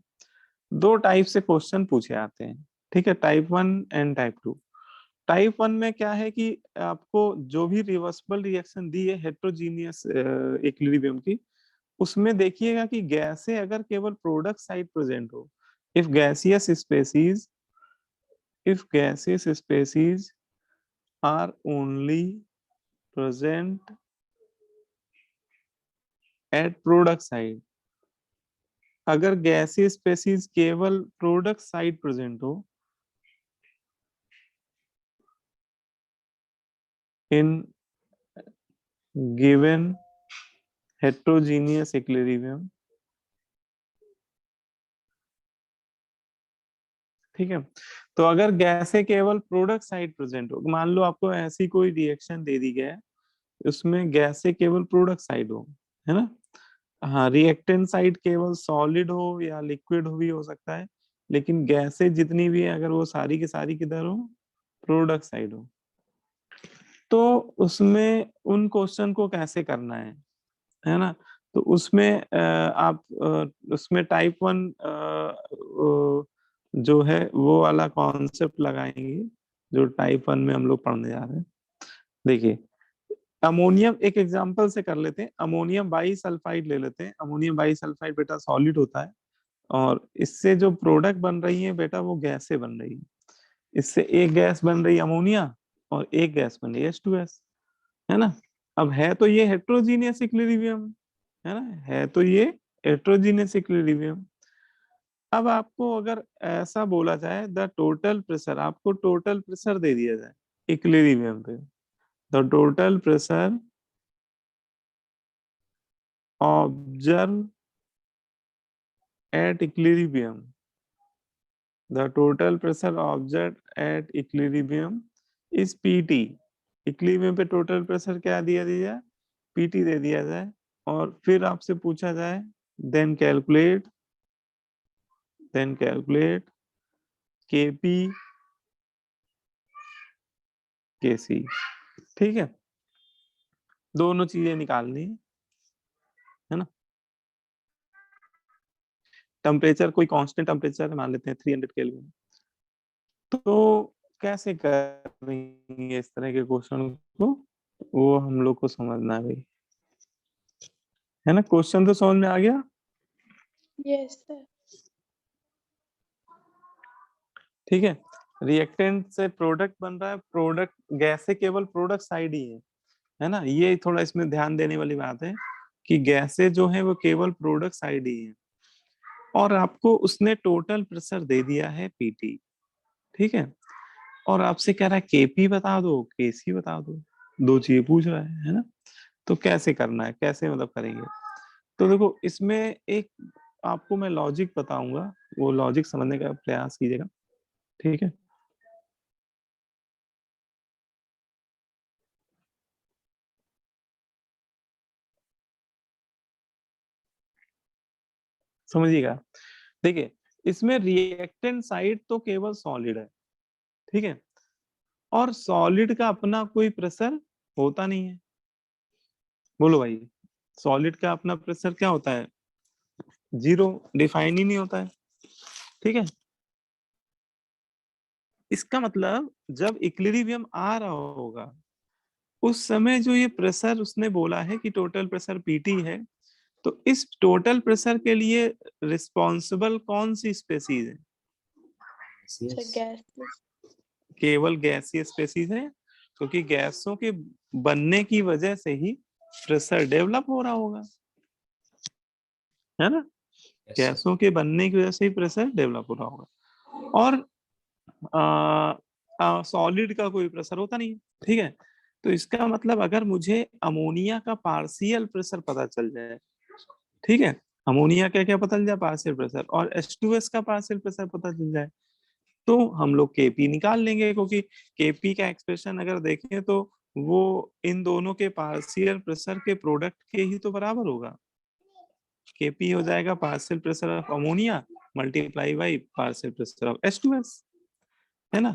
दो टाइप से क्वेश्चन पूछे आते हैं, ठीक है, टाइप 1 एंड टाइप 2। टाइप 1 में क्या है कि आपको जो भी रिवर्सिबल रिएक्शन दी है हेट्रोजीनियस इक्विलिब्रियम की, उसमें देखिएगा कि गैसें अगर केवल प्रोडक्ट साइड प्रेजेंट हो, if gaseous species are only present at product side, अगर गैसियस स्पेसीज केवल प्रोडक्ट साइड प्रेजेंट हो in given heterogeneous equilibrium, ठीक है। तो अगर गैसें केवल प्रोडक्ट साइड प्रेजेंट हो, मान लो आपको ऐसी कोई रिएक्शन दे दी गया है, उसमें गैसें केवल प्रोडक्ट साइड हो, है ना। हाँ, रिएक्टेंट साइड केवल सॉलिड हो या लिक्विड हो भी हो सकता है, लेकिन गैसें जितनी भी है अगर वो सारी की सारी किधर हो, प्रोडक्ट साइड हो, तो उसमें उन क्वेश्चन को कैसे करना है ना। तो उसमें आप उसमें टाइप 1 जो है वो वाला कॉन्सेप्ट लगाएंगे जो टाइप 1 में हम लोग पढ़ने जा रहे हैं। देखिए, अमोनियम एक एग्जांपल से कर लेते हैं, अमोनियम बाईसल्फाइड ले लेते हैं। अमोनियम बाईसल्फाइड बेटा सॉलिड होता है, और इससे जो प्रोडक्ट बन रही है बेटा वो गैसें बन रही है। इससे एक गैस बन रही है अमोनिया और एक गैस बन रही है H2S, है ना। अब है तो ये हेट्रोजीनियस इक्विलिब्रियम, है ना, है तो ये हेट्रोजीनियस इक्विलिब्रियम। अब आपको अगर ऐसा बोला जाए द टोटल प्रेशर, आपको टोटल प्रेशर दे दिया जाए इक्विलिब्रियम पे, the total pressure observe at equilibrium, the total pressure observe at equilibrium is PT. Equilibrium पे टोटल प्रेशर क्या दिया जाए, पीटी दे दिया जाए, और फिर आपसे पूछा जाए देन कैलकुलेट केपी केसी, ठीक है। दोनों चीजें निकालनी है ना। टेम्परेचर कोई कांस्टेंट टेम्परेचर मान लेते हैं 300 केल्विन। तो कैसे करेंगे इस तरह के क्वेश्चन को, वो हम लोग को समझना है भाई, है ना। क्वेश्चन तो समझ में आ गया। Yes sir. ठीक है, रिएक्टेंट से प्रोडक्ट बन रहा है, प्रोडक्ट गैस से केवल प्रोडक्ट साइड ही है ना। ये थोड़ा इसमें ध्यान देने वाली बात है कि गैसें जो है वो केवल प्रोडक्ट साइड ही है, और आपको उसने टोटल प्रेशर दे दिया है पीटी, ठीक है, और आपसे कह रहा है केपी बता दो, केसी बता दो, दो चीजें पूछ रहा है ना। तो कैसे करना है, कैसे मतलब करेंगे? तो देखो इसमें एक आपको मैं लॉजिक बताऊंगा, वो लॉजिक समझने का प्रयास कीजिएगा, ठीक है। समझिएगा, देखिए इसमें रिएक्टेंट साइड तो केवल सॉलिड है, ठीक है, और सॉलिड का अपना कोई प्रेशर होता नहीं है। बोलो भाई, सॉलिड का अपना प्रेशर क्या होता है? जीरो, डिफाइन ही नहीं होता है, ठीक है। इसका मतलब जब इक्विलिब्रियम आ रहा होगा उस समय जो ये प्रेशर उसने बोला है कि टोटल प्रेशर पीटी है, तो इस टोटल प्रेशर के लिए रिस्पॉन्सिबल कौन सी स्पेसीज है? Sir gas. केवल गैसीय स्पेसीज है, क्योंकि गैसों के बनने की वजह से ही प्रेशर डेवलप हो रहा होगा, है ना। गैसों के बनने की वजह से ही प्रेशर डेवलप हो रहा होगा, और सॉलिड का कोई प्रेशर होता नहीं है, ठीक है। तो इसका मतलब अगर मुझे अमोनिया का पार्शियल प्रेशर पता चल जाए, ठीक है, अमोनिया का क्या पता चल जाए? पार्शियल प्रेशर, और H2S का पार्शियल प्रेशर पता चल जाए, तो हम लोग केपी निकाल लेंगे, क्योंकि केपी का एक्सप्रेशन अगर देखें तो वो इन दोनों के पार्शियल प्रेशर के प्रोडक्ट के ही तो बराबर होगा। केपी हो जाएगा partial pressure of ammonia multiply by partial pressure of H2S, है ना।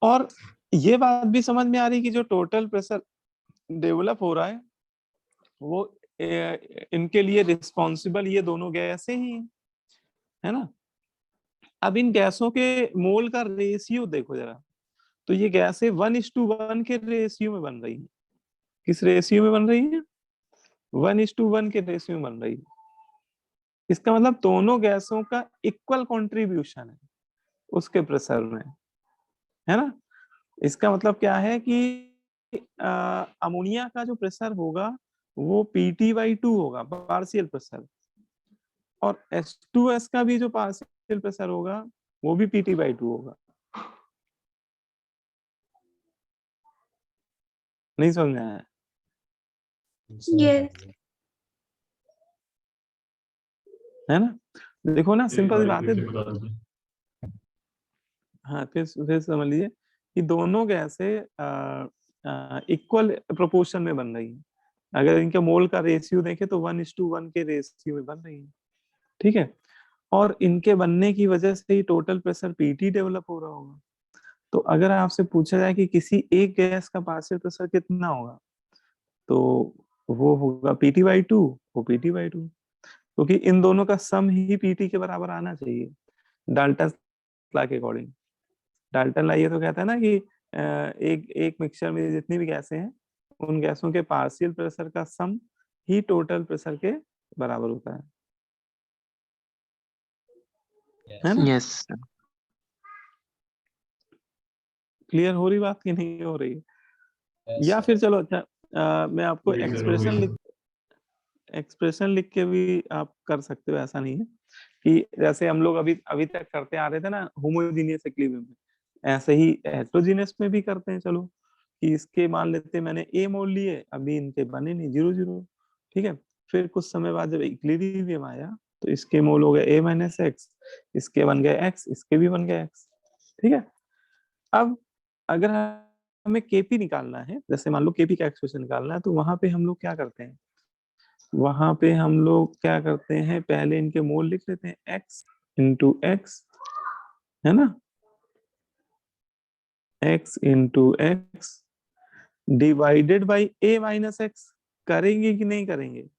और ये बात भी समझ में आ रही कि जो टोटल प्रेशर डेवलप हो रहा है वो इनके लिए रिस्पॉन्सिबल ये दोनों गैसें ही हैं, है ना। अब इन गैसों के मोल का रेशियो देखो जरा, तो ये गैसें 1:1 के रेशियो में बन रही है। किस रेशियो में बन रही है? 1:1 के रेशियो में बन रही है। इसका मतलब दोनों गैसों का इक्वल कंट्रीब्यूशन है उसके प्रेशर में, है ना। इसका मतलब क्या है कि अमोनिया का जो प्रेशर होगा वो PT/2 होगा, पार्शियल प्रेशर, और H2S का भी जो पार्शियल प्रेशर होगा वो भी PT/2 होगा। नहीं समझ में आया? यस। है ना, देखो ना, सिंपल सी बात है। बता दो। हाँ, फिर समझ लीजिए कि दोनों गैसें इक्वल प्रोपोर्शन में बन रही है। अगर इनके मोल का रेशियो देखें तो 1:1 के रेशियो में बन रही है, ठीक है, और इनके बनने की वजह से ही टोटल प्रेशर पीटी डेवलप हो रहा होगा। तो अगर आपसे पूछा जाए कि किसी एक गैस का पार्शियल प्रेशर कितना होगा, तो वो होगा PT/2, वो PT/2, क्योंकि इन दोनों का सम ही पीटी के बराबर आना चाहिए डाल्टन लॉ के अकॉर्डिंग। डाल्टन लॉ ये तो कहता है ना कि एक एक मिक्सचर में जितनी भी गैसें हैं उन गैसों के पार्शियल प्रेशर का सम ही टोटल प्रेशर के बराबर होता है ना। Yes, sir. क्लियर हो रही बात कि नहीं हो रही? या फिर चलो अच्छा, मैं आपको वही सर, वही। एक्सप्रेशन लिख के भी आप कर सकते हो, ऐसा नहीं है कि जैसे हम लोग अभी अभी तक करते आ रहे थे ना होमोजीनियस इक्विलिब्रियम में, ऐसे ही हेटेरोजीनियस में भी करते हैं। चलो कि इसके मान लेते हैं मैंने ए मोल लिए, अभी इनके बने नहीं, 0 0, ठीक है। फिर कुछ समय बाद जब इक्विलिब्रियम आया तो इसके मोल हो गए A-X, इसके बन गए X, इसके भी बन गए X, ठीक है। अब अगर हमें केपी निकालना है, जैसे मान लो केपी का एक्सप्रेशन निकालना है, तो वहां पे हम लोग क्या करते हैं? वहां पे हम लोग क्या करते हैं, पहले इनके मोल लिख लेते हैं X/X, है ना, X/X डिवाइडेड बाई A-X। करेंगे कि नहीं करेंगे?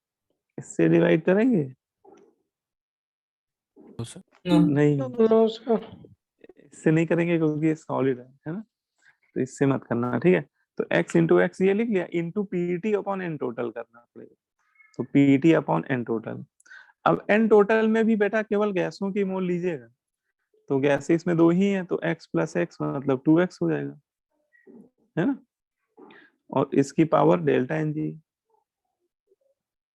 इससे डिवाइड करेंगे? No. नहीं, नो सर। इससे नहीं करेंगे क्योंकि ये सॉलिड है ना, तो इससे मत करना, ठीक है। तो X/X ये लिख लिया, इंटू PT/N टोटल करना पड़ेगा, तो PT/N टोटल। अब N टोटल में भी बेटा केवल गैसों की मोल लीजिएगा, तो गैसेस में दो ही है, तो X+X मतलब 2X हो जाएगा, है ना, और इसकी पावर डेल्टा NG।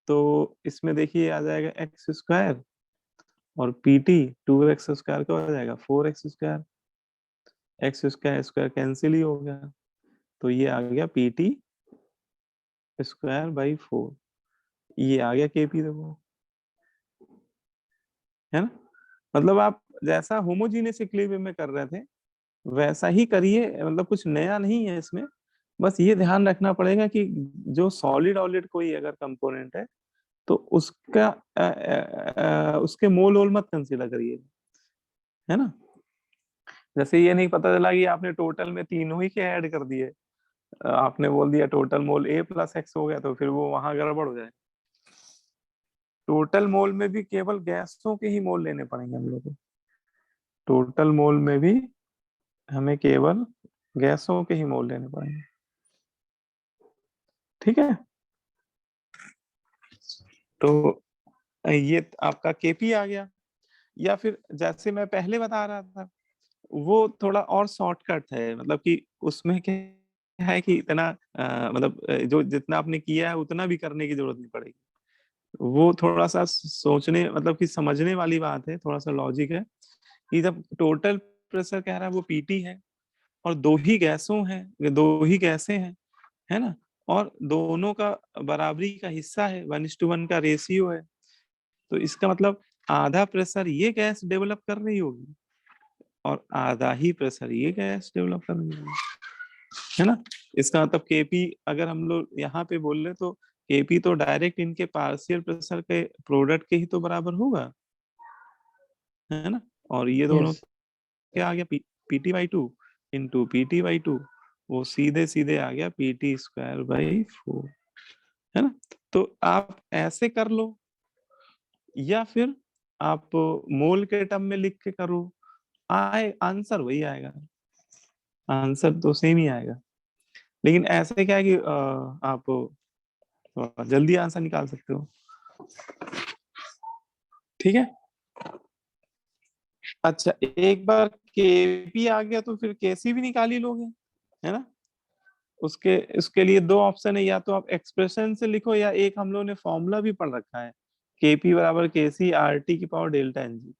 तो इसमें देखिए आ जाएगा X² और PT 2X² का हो जाएगा 4X², x square square cancel ही हो गया, तो ये आ गया पीटी स्क्वायर बाई 4, ये आ गया केपी। देखो, है ना, मतलब आप जैसा होमोजीनियस इक्विलिब्रियम में कर रहे थे वैसा ही करिए, मतलब कुछ नया नहीं है इसमें। बस ये ध्यान रखना पड़ेगा कि जो सॉलिड ऑलिड कोई अगर कंपोनेंट है तो उसका उसके मोल ओल मत कंसीडर करिए, है ना। जैसे ये नहीं पता चला कि आपने टोटल में तीनों ही के ऐड कर दिए, आपने बोल दिया टोटल मोल ए प्लस एक्स हो गया, तो फिर वो वहां गड़बड़ हो जाए। टोटल मोल में भी केवल गैसों के ही मोल लेने पड़ेंगे हम लोग को, टोटल मोल में भी हमें केवल गैसों के ही मोल लेने पड़ेंगे, ठीक है। तो ये आपका केपी आ गया। या फिर जैसे मैं पहले बता रहा था, वो थोड़ा और शॉर्टकट है, मतलब कि उसमें क्या है कि इतना मतलब जो जितना आपने किया है उतना भी करने की जरूरत नहीं पड़ेगी। वो थोड़ा सा सोचने, मतलब कि समझने वाली बात है, थोड़ा सा लॉजिक है कि जब टोटल प्रेशर कह रहा है वो पीटी है और दो ही गैसों हैं, दो ही गैसें हैं, है ना, और दोनों का बराबरी का हिस्सा है, 1:1 का रेशियो है, तो इसका मतलब आधा प्रेशर ये गैस डेवलप कर रही होगी और आधा ही प्रेशर ये गैस डेवलप कर रही होगी, है ना। इसका मतलब केपी अगर हम लोग यहाँ पे बोल रहे तो केपी तो डायरेक्ट इनके पार्शियल प्रेशर के प्रोडक्ट के ही तो बराबर होगा, है ना। और ये दोनों Yes. क्या आ गया, PT by 2 into PT by 2, वो सीधे सीधे आ गया पीटी स्क्वायर बाई 4, है ना। तो आप ऐसे कर लो या फिर आप मोल के टर्म में लिख के करो, आए आंसर वही आएगा, आंसर तो सेम ही आएगा। लेकिन ऐसे क्या है कि आप जल्दी आंसर निकाल सकते हो, ठीक है। अच्छा, एक बार केपी आ गया तो फिर केसी भी निकाल ही लोगे, है ना। उसके उसके लिए दो ऑप्शन है, या तो आप एक्सप्रेशन से लिखो या एक हम लोगों ने फॉर्मूला भी पढ़ रखा है, केपी बराबर केसी आर टी की पावर डेल्टा एन जी,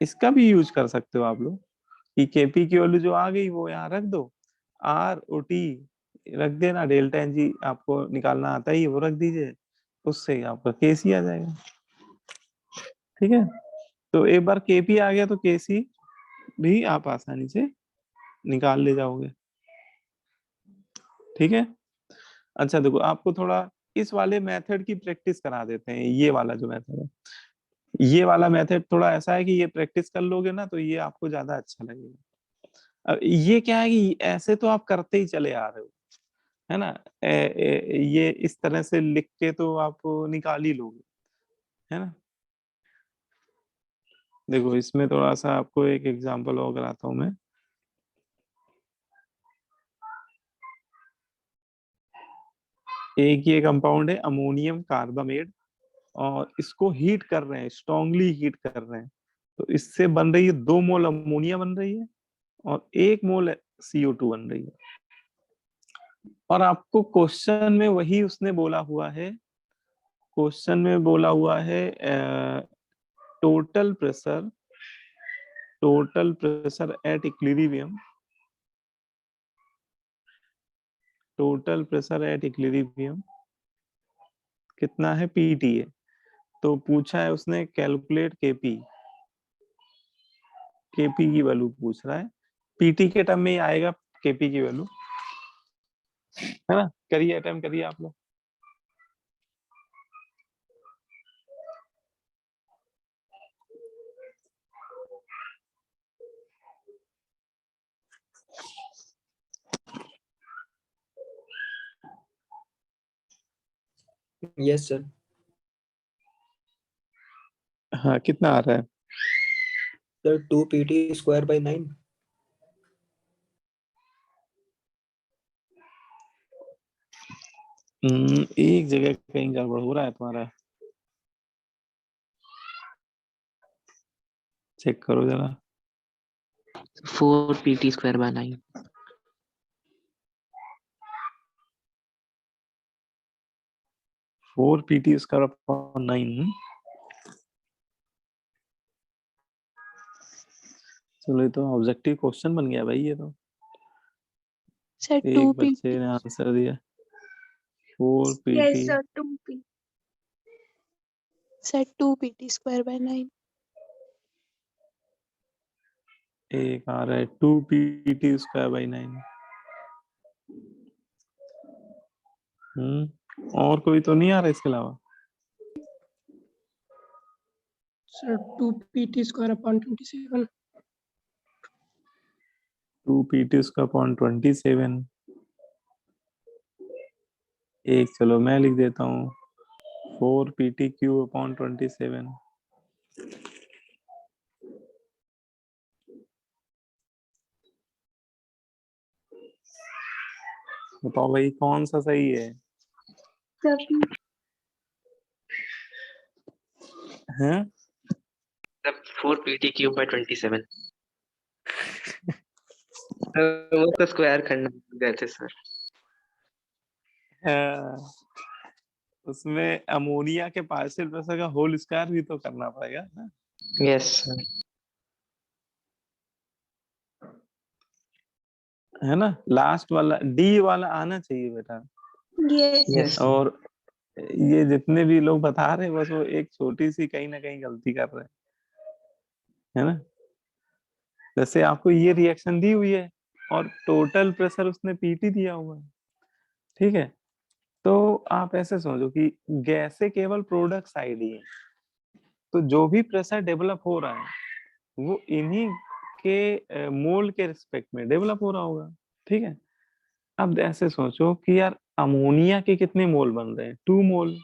इसका भी यूज कर सकते हो आप लोग कि केपी की वैल्यू जो आ गई वो यहाँ रख दो, आर ओ टी रख देना, डेल्टा एन जी आपको निकालना आता ही है वो रख दीजिए, उससे आपका केसी आ जाएगा, ठीक है। तो एक बार केपी आ गया तो केसी भी आप आसानी से निकाल ले जाओगे, ठीक है। अच्छा देखो, आपको थोड़ा इस वाले मेथड की प्रैक्टिस करा देते हैं, ये वाला जो मेथड है, ये वाला मेथड थोड़ा ऐसा है कि ये प्रैक्टिस कर लोगे ना तो ये आपको ज्यादा अच्छा लगेगा। अब ये क्या है कि ऐसे तो आप करते ही चले आ रहे हो, है ना, ये इस तरह से लिख के तो आप निकाल ही लोगे, है ना। देखो इसमें थोड़ा सा आपको एक एग्जांपल और कराता हूँ मैं। एक ये कंपाउंड है अमोनियम कार्बामेट, और इसको हीट कर रहे हैं, स्ट्रांगली हीट कर रहे हैं, तो इससे बन रही है 2 मोल अमोनिया बन रही है और 1 मोल CO2 बन रही है। और आपको क्वेश्चन में वही उसने बोला हुआ है, क्वेश्चन में बोला हुआ है total pressure at equilibrium, total pressure at equilibrium कितना है, पीटी है। तो पूछा है उसने कैलकुलेट केपी, केपी की वैल्यू पूछ रहा है, पीटी के टर्म में ही आएगा केपी की वैल्यू, है ना। करिए, अटेम्प्ट करिए आप लोग। Yes sir. हाँ, कितना आ रहा है? Sir 2 pt²/9। एक जगह कहीं गड़बड़ हो रहा है तुम्हारा, चेक करो जरा। 4 pt²/9। 4 pt square upon 9। चलो ये तो ऑब्जेक्टिव क्वेश्चन बन गया भाई, ये तो सर एक 2 बच्चे ने आंसर दिया 4 Yes, PT. sir, 2p. Sir, 2pt square by 9. एक आ रहा है 2 पीटी स्क्वायर बाई 9। और कोई तो नहीं आ रहा इसके अलावा? Sir, 2pt square upon 27. 2 PT square upon 27। एक चलो मैं लिख देता हूँ 4 पीटी क्यू अपॉन 27। बताओ भाई कौन सा सही है? Sir, हैं? 4 pt cube by 27। वो तो स्क्वायर करना गए थे सर। हाँ, उसमें अमोनिया के पार्शियल प्रेशर का होल स्क्वायर भी तो करना पड़ेगा ना। Yes sir. है ना, लास्ट वाला डी वाला आना चाहिए बेटा। yes. यस और ये जितने भी लोग बता रहे हैं बस वो एक छोटी सी कहीं ना कहीं गलती कर रहे हैं, है ना। जैसे आपको ये रिएक्शन दी हुई है और टोटल प्रेशर उसने पीटी दिया हुआ है, ठीक है। तो आप ऐसे समझो कि गैसें केवल प्रोडक्ट साइड ही है, तो जो भी प्रेशर डेवलप हो रहा है वो इन्हीं के मोल के रिस्पेक्ट में डेवलप हो रहा होगा, ठीक है। अब ऐसे सोचो कि यार अमोनिया के कितने मोल बन रहे हैं, 2 मोल,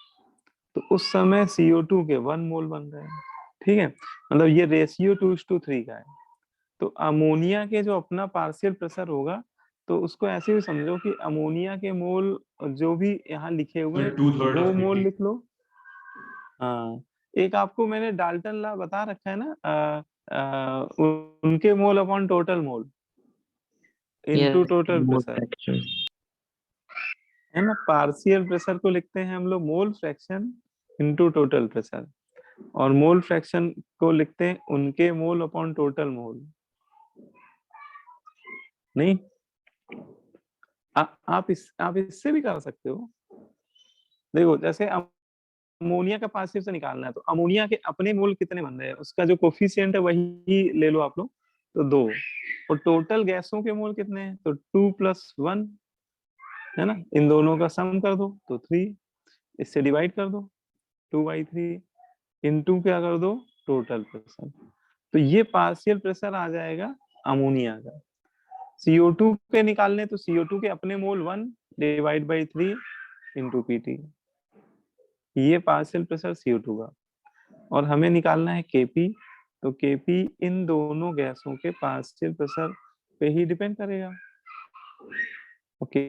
तो उस समय CO2 के 1 मोल बन रहे हैं, ठीक है। मतलब ये रेशियो 2:3 का है। तो अमोनिया के जो अपना पार्शियल प्रेशर होगा तो उसको ऐसे भी समझो कि अमोनिया के मोल जो भी यहाँ लिखे हुए हैं 2/3 वो of मोल pt। लिख लो। हाँ, एक आपको मैंने डाल्टन लॉ बता रखा है ना, उनके mole upon total mole into total pressure, है ना। पार्शियल प्रेशर को लिखते हैं हम लोग mole fraction into total pressure, और मोल फ्रैक्शन को लिखते हैं उनके मोल अपॉन टोटल मोल। नहीं, आप इससे भी कर सकते हो। देखो जैसे अमोनिया का पार्शियल से निकालना है तो अमोनिया के अपने मोल कितने बन रहे हैं, उसका जो कोफिशिएंट है वही ले लो आप लोग, तो 2। और टोटल गैसों के मोल कितने हैं, तो 2 + 1, है ना। इन दोनों का सम कर दो तो 3, इससे डिवाइड कर दो 2/3 इनटू क्या कर दो टोटल प्रेशर। तो ये पार्शियल प्रेशर आ जाएगा अमोनिया का। CO2 के निकालने तो CO2 के अपने मोल 1 / 3 इंटू पीटी, ये पार्शियल प्रेशर CO2 का। और हमें निकालना है Kp, तो Kp इन दोनों गैसों के पार्शियल प्रेशर पे ही डिपेंड करेगा। ओके,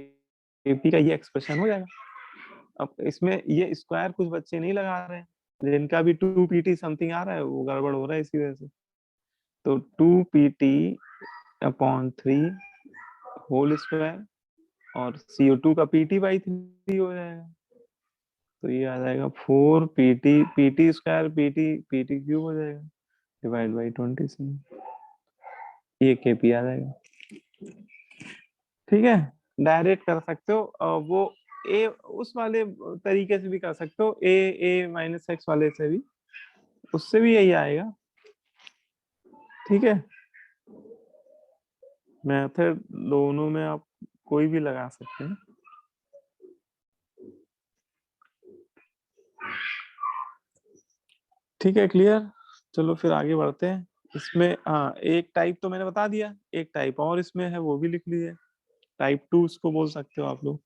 Kp का ये एक्सप्रेशन हो जाएगा। अब इसमें ये स्क्वायर कुछ बच्चे नहीं लगा रहे हैं, जिनका भी 2 pt समथिंग आ रहा है वो गड़बड़ हो रहा है इसी वजह से। तो 2 pt अपॉन 3 होल स्क्वायर और CO2 का PT/3 हो जाएगा, तो ये आ जाएगा 4 pt स्क्वायर pt क्यूब हो जाएगा डिवाइड बाई 27, ये Kp आ जाएगा। ठीक है, डायरेक्ट कर सकते हो, वो ए उस वाले तरीके से भी कर सकते हो, a - x वाले से भी, उससे भी यही आएगा। ठीक है, मेथड दोनों में आप कोई भी लगा सकते हैं। ठीक है, क्लियर। चलो फिर आगे बढ़ते हैं। इसमें हाँ, एक टाइप तो मैंने बता दिया, एक टाइप और इसमें है वो भी लिख लीजिए। टाइप 2 उसको बोल सकते हो आप लोग।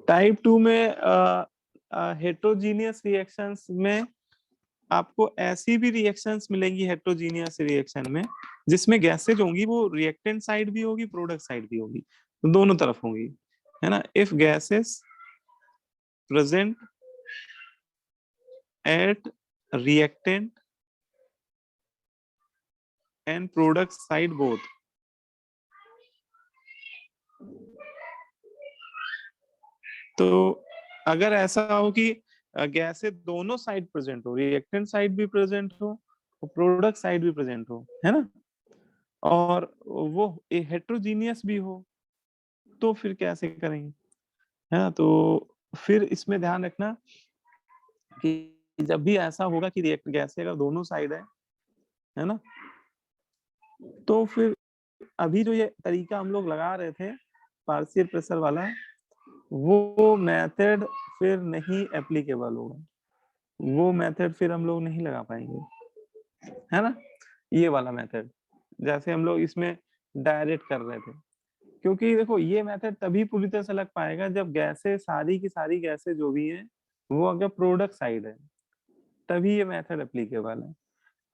टाइप 2 में हेट्रोजीनियस रिएक्शंस में आपको ऐसी भी रिएक्शंस मिलेंगी हेट्रोजीनियस रिएक्शन में जिसमें गैसेज होंगी वो रिएक्टेंट साइड भी होगी प्रोडक्ट साइड भी होगी, तो दोनों तरफ होंगी, है ना। If gases present at reactant and product side both, तो अगर ऐसा हो कि गैसें दोनों साइड प्रेजेंट हो, रिएक्टेंट साइड भी प्रेजेंट हो और प्रोडक्ट साइड भी प्रेजेंट हो, है ना, और वो हेट्रोजीनियस भी हो, तो फिर कैसे करेंगे, है ना। तो फिर इसमें ध्यान रखना कि जब भी ऐसा होगा कि रिएक्ट गैसें अगर दोनों साइड है ना, तो फिर अभी जो ये तरीका हम लोग लगा रहे थे पार्शियल प्रेशर वाला, वो मेथड फिर नहीं एप्लीकेबल होगा, वो मेथड फिर हम लोग नहीं लगा पाएंगे, है ना। ये वाला मेथड जैसे हम लोग इसमें डायरेक्ट कर रहे थे, क्योंकि देखो ये मेथड तभी पूरी तरह से लग पाएगा जब गैसें सारी की सारी गैसें जो भी है वो अगर प्रोडक्ट साइड है, तभी ये मेथड एप्लीकेबल है।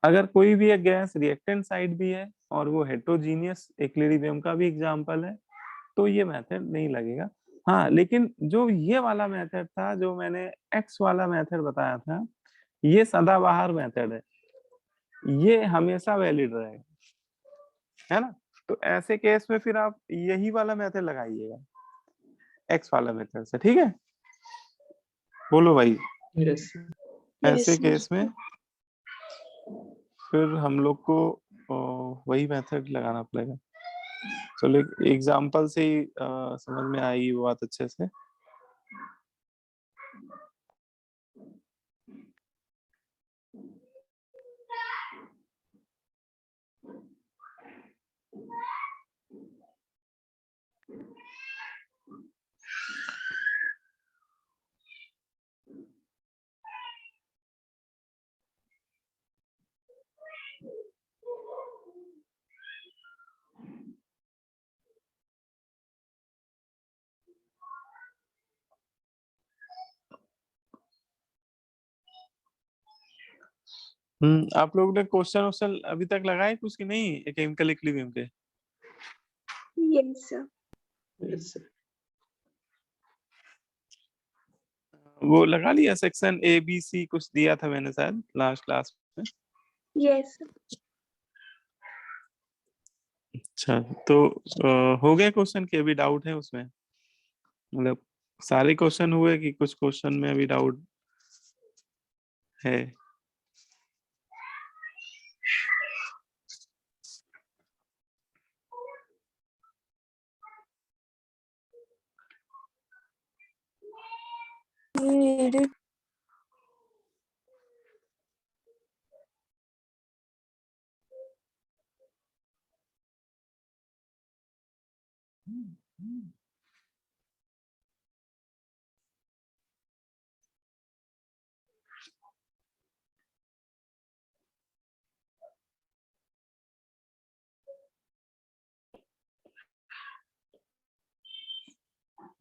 अगर कोई भी एक गैस रिएक्टेंट साइड भी है और वो हेट्रोजीनियस इक्विलिब्रियम का भी एग्जांपल है, तो ये मेथड नहीं लगेगा। हाँ, लेकिन जो ये वाला मेथड था, जो मैंने एक्स वाला मेथड बताया था, ये सदाबहार मेथड है, ये हमेशा वैलिड रहेगा, है ना। तो ऐसे केस में फिर आप यही वाला मेथड लगाइएगा, एक्स वाला मेथड से, ठीक है। बोलो भाई। यस ऐसे Yes, केस में फिर हम लोग को वही मेथड लगाना पड़ेगा। चलो एक एग्जांपल से ही समझ में आएगी वो बात अच्छे से। आप लोगों ने क्वेश्चन अभी तक लगाए कुछ कि नहीं केमिकल इक्विलिब्रियम के? yes, sir. Yes sir. वो लगा लिया सेक्शन ए बी सी कुछ दिया था मैंने शायद लास्ट क्लास में। Yes, sir. अच्छा, तो हो गए क्वेश्चन के अभी डाउट है उसमें? मतलब सारे क्वेश्चन हुए कि कुछ क्वेश्चन में अभी डाउट है?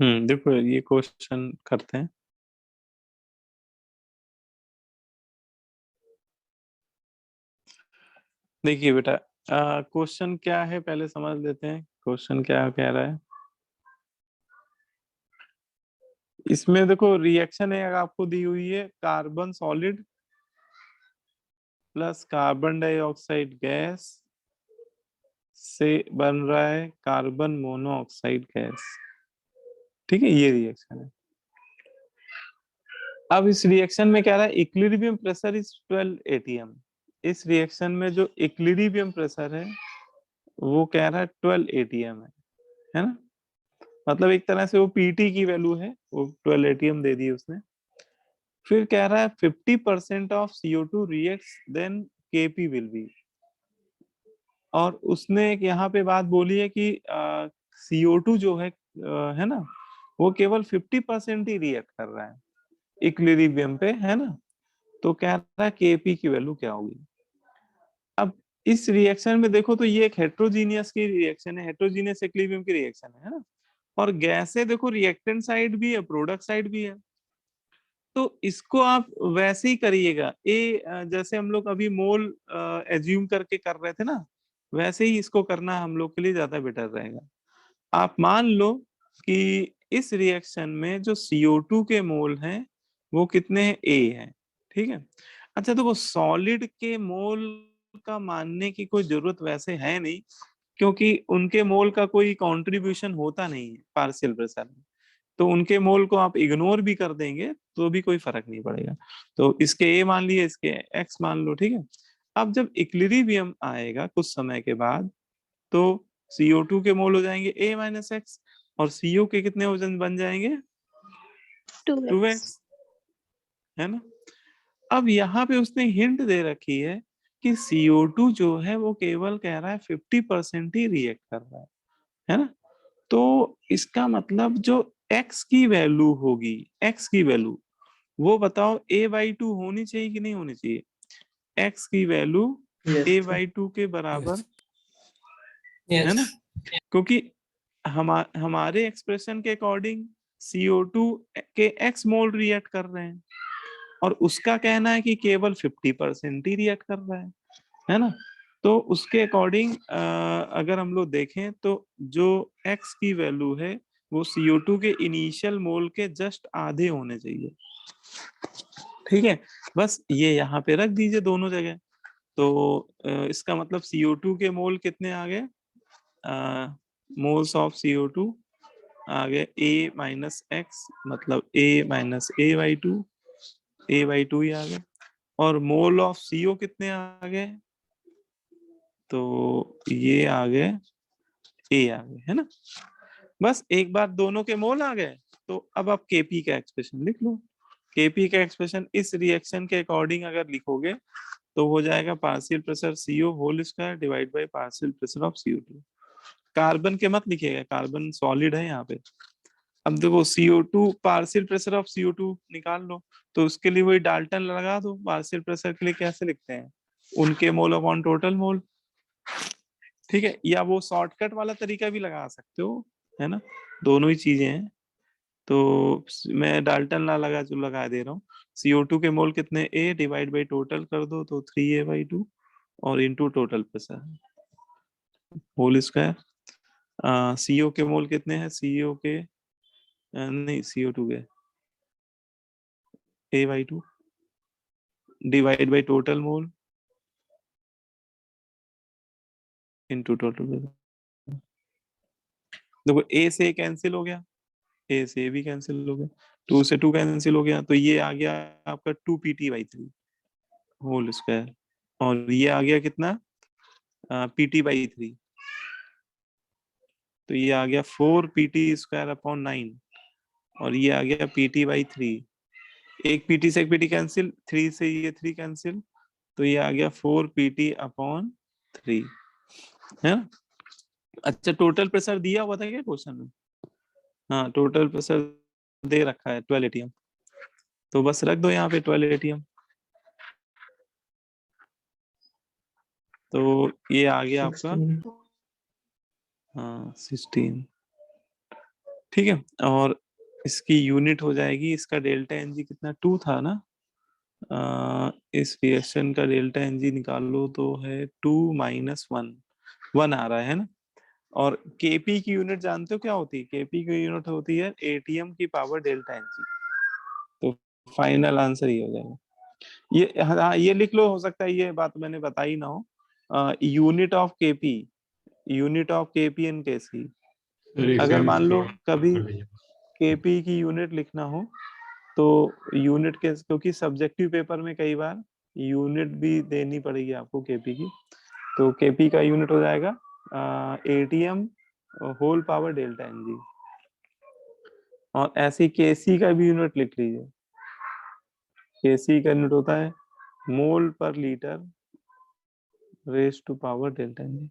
देखो ये क्वेश्चन करते हैं। देखिए बेटा, क्वेश्चन क्या है पहले समझ लेते हैं, क्वेश्चन क्या कह रहा है। इसमें देखो रिएक्शन है आपको दी हुई है, carbon solid plus carbon dioxide gas से बन रहा है कार्बन मोनोऑक्साइड गैस, ठीक है, ये रिएक्शन है। अब इस रिएक्शन में क्या रहा है, इक्विलिब्रियम प्रेशर इज 12 atm। इस रिएक्शन में जो इक्विलिब्रियम प्रेशर है वो कह रहा है 12 atm है ना। मतलब एक तरह से वो पीटी की वैल्यू है, वो 12 atm दे दी उसने। फिर कह रहा है 50% of CO2 reacts then Kp will be, और उसने एक यहाँ पे बात बोली है कि CO2 जो है ना, वो केवल 50% ही रिएक्ट कर रहा है इक्विलिब्रियम पे, है ना। तो कह रहा है Kp की वैल्यू क्या होगी। अब इस रिएक्शन में देखो तो ये एक हेट्रोजीनियस की रिएक्शन है, हेट्रोजीनियस इक्विलिब्रियम की रिएक्शन है ना। और गैसें देखो रिएक्टेंट साइड भी है, प्रोडक्ट साइड भी है, तो इसको आप वैसे ही करिएगा। जैसे हम लोग अभी मोल एज्यूम करके कर रहे थे ना, वैसे ही इसको करना हम लोग के लिए ज्यादा बेटर रहेगा। आप मान लो कि इस रिएक्शन में जो CO2 के मोल हैं वो कितने हैं, A है, ठीक है। अच्छा, तो वो सॉलिड के मोल का मानने की कोई जरूरत वैसे है नहीं, क्योंकि उनके मोल का कोई कंट्रीब्यूशन होता नहीं है पार्शियल प्रेशर में। तो उनके मोल को आप इग्नोर भी कर देंगे तो भी कोई फर्क नहीं पड़ेगा। तो इसके ए मान लिए, इसके एक्स मान लो, ठीक है। अब जब इक्विलिब्रियम आएगा कुछ समय के बाद, तो CO2 के मोल हो जाएंगे A माइनस एक्स, और CO के कितने वजन बन जाएंगे 2x 2x, है ना। अब यहाँ पे उसने हिंट दे रखी है कि CO2 जो है वो केवल कह रहा है 50% ही रिएक्ट कर रहा है ना। तो इसका मतलब जो x की वैल्यू होगी, x की वैल्यू वो बताओ A/2 होनी चाहिए कि नहीं होनी चाहिए। x की वैल्यू Yes, sir. A/2 के बराबर Yes. है ना, क्योंकि हमारे एक्सप्रेशन के अकॉर्डिंग CO2 के x मोल रिएक्ट कर रहे हैं, और उसका कहना है कि केवल 50% ही रिएक्ट कर रहा है ना। तो उसके अकॉर्डिंग अगर हम लोग देखें तो जो x की वैल्यू है वो CO2 के इनिशियल मोल के जस्ट आधे होने चाहिए, ठीक है। बस ये यहाँ पे रख दीजिए दोनों जगह। तो इसका मतलब CO2 के मोल कितने आ गए, मोल्स ऑफ CO2 आ गए A माइनस एक्स, मतलब A माइनस A/2, A/2 ही आ गए। और मोल ऑफ CO कितने आ गए, तो ये आ गए A आ गए, है ना। बस एक बार दोनों के मोल आ गए, तो अब आप Kp का एक्सप्रेशन लिख लो। Kp का एक्सप्रेशन इस रिएक्शन के अकॉर्डिंग अगर लिखोगे तो हो जाएगा partial pressure CO whole square divide by partial pressure of CO2। Carbon के मत लिखिएगा, कार्बन सॉलिड है यहाँ पे। अब देखो CO2, partial pressure of CO2 निकाल लो, तो उसके लिए वही डाल्टन लगा दो। पार्शियल प्रेशर के लिए कैसे लिखते हैं, उनके मोल अपॉन टोटल मोल, ठीक है। या वो शॉर्टकट वाला तरीका भी लगा सकते हो, है ना, दोनों ही चीजें हैं। तो मैं डाल्टन ला लगा दे रहा हूँ। CO2 के मोल कितने, A डिवाइड बाई टोटल कर दो तो 3A/2, और into total pressure whole square. CO के मोल कितने हैं, CO के नहीं CO2 के A/2 divide by total mole into total pressure. देखो A से कैंसिल हो गया, A से भी कैंसिल हो गया, 2 से 2 कैंसिल हो गया, तो ये आ गया आपका 2PT/3 होल स्क्वायर, और ये आ गया कितना PT/3, तो ये आ गया 4PT² अपॉन 9, और ये आ गया PT/3। एक PT से एक PT कैंसिल, 3 से ये 3 कैंसिल, तो ये आ गया 4PT/3, है ना। अच्छा, टोटल प्रेशर दिया हुआ था क्या क्वेश्चन में, हाँ टोटल प्रेशर दे रखा है 12 atm, तो बस रख दो यहाँ पे 12 atm। तो ये आ गया आपका 16. हाँ 16, ठीक है। और इसकी यूनिट हो जाएगी, इसका डेल्टा एनजी कितना 2 था ना, इस रिएक्शन का डेल्टा एनजी निकाल लो तो है 2 - 1 आ रहा है ना। और केपी की यूनिट जानते हो क्या होती है, केपी की यूनिट होती है एटीएम की पावर डेल्टा एनजी। तो फाइनल आंसर ये हो जाएगा। ये हाँ ये लिख लो, हो सकता है ये बात मैंने बताई ना हो। Unit of KP, unit of KP and KC. Sir इसका अगर भी मान लो screenshot कभी कर दीजिए। केपी की यूनिट लिखना हो तो यूनिट के, क्योंकि सब्जेक्टिव पेपर में कई बार यूनिट भी देनी पड़ेगी आपको केपी की, तो केपी का यूनिट हो जाएगा ATM whole power delta NG. और ऐसे केसी का भी यूनिट लिख लीजिए, केसी का यूनिट होता है मोल पर litre raise to power delta NG,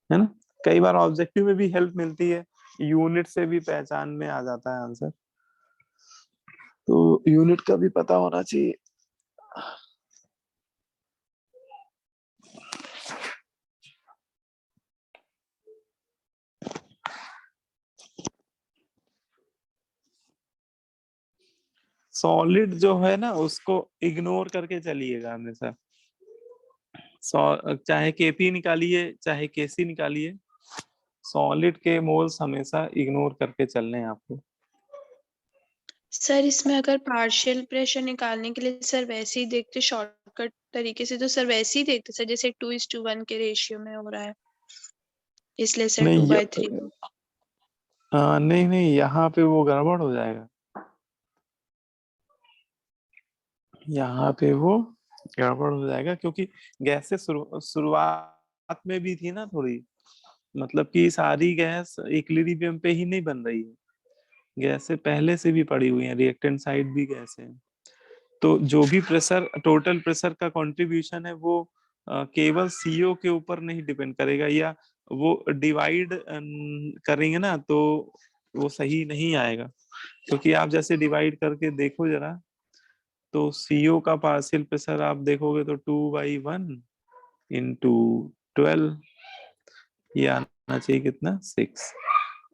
है ना। कई बार ऑब्जेक्टिव में भी हेल्प मिलती है, यूनिट से भी पहचान में आ जाता है आंसर, तो यूनिट का भी पता होना चाहिए। सॉलिड जो है ना उसको इग्नोर करके चलिएगा हमेशा, चाहे केपी निकालिए चाहे केसी निकालिए, सॉलिड के मोल्स हमेशा इग्नोर करके चलने हैं आपको। सर इसमें अगर पार्शियल प्रेशर निकालने के लिए सर वैसे ही देखते शॉर्टकट तरीके से, तो सर वैसे ही देखते सर जैसे 2:1 के रेशियो में हो रहा है, इसलिए सर नहीं 2/3। नहीं नहीं, यहाँ पे वो गड़बड़ हो जाएगा, यहाँ पे वो गड़बड़ हो जाएगा, क्योंकि गैस से शुरुआत में भी थी ना थोड़ी, मतलब कि सारी गैस इक्विलिब्रियम पे ही नहीं बन रही है, गैस से पहले से भी पड़ी हुई है, रिएक्टेंट साइड भी गैस है। तो जो भी प्रेशर, टोटल प्रेशर का कंट्रीब्यूशन है वो केवल सीओ के ऊपर नहीं डिपेंड करेगा, या वो डिवाइड करेंगे ना तो वो सही नहीं आएगा, क्योंकि आप जैसे डिवाइड करके देखो जरा, तो सीओ का पार्शियल प्रेशर आप देखोगे तो 2/1 इंटू 12, ये आना चाहिए कितना 6,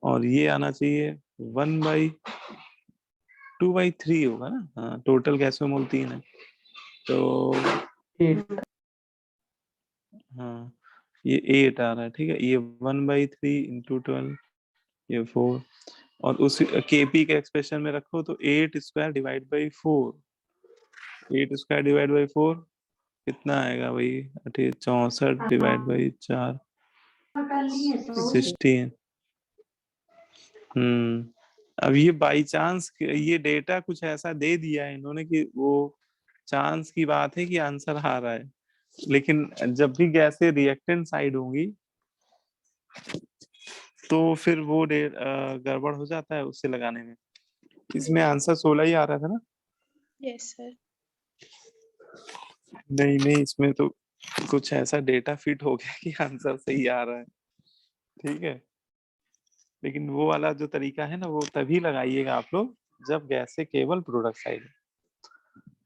और ये आना चाहिए 1/2/3 होगा ना, हाँ टोटल गैस में मोल 3 है तो 8 हाँ ये 8 आ रहा है, ठीक है, ये 1/3 इंटू 12, ये 4, और उस केपी के एक्सप्रेशन में रखो तो 8² डिवाइड बाई 4, 8² डिवाइड बाई 4 कितना आएगा भाई, 64 डिवाइड बाई 4, 16। अब ये बाई चांस ये डेटा कुछ ऐसा दे दिया है इन्होंने कि वो चांस की बात है कि आंसर आ रहा है, लेकिन जब भी गैसें रिएक्टेंट साइड होंगी तो फिर वो गड़बड़ हो जाता है उससे लगाने में। इसमें आंसर 16 ही आ रहा था ना? Yes sir. नहीं नहीं, इसमें तो कुछ ऐसा डेटा फिट हो गया कि आंसर सही आ रहा है, ठीक है, लेकिन वो वाला जो तरीका है ना वो तभी लगाइएगा आप लोग जब गैस से केवल प्रोडक्ट साइड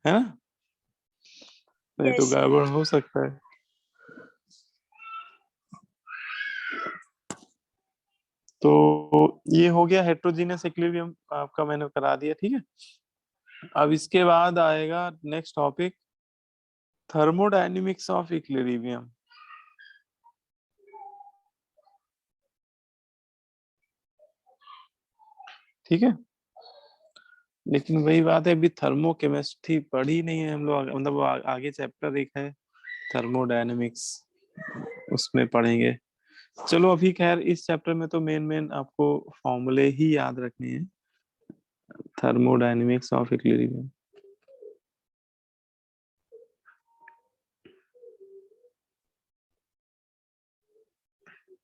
है ना, नहीं तो यस सर। गड़बड़ हो सकता है। तो ये हो गया हेट्रोजीनियस इक्विलिब्रियम आपका मैंने करा दिया, ठीक है। अब इसके बाद आएगा next topic, thermodynamics of equilibrium. ठीक है, लेकिन वही बात है, अभी थर्मोकेमिस्ट्री पढ़ी नहीं है हम लोग, मतलब आगे चैप्टर एक है थर्मोडायनेमिक्स, उसमें पढ़ेंगे। चलो अभी खैर इस चैप्टर में तो मेन मेन आपको फॉर्मूले ही याद रखने हैं, थर्मोडायनेमिक्स ऑफ इक्विलिब्रियम।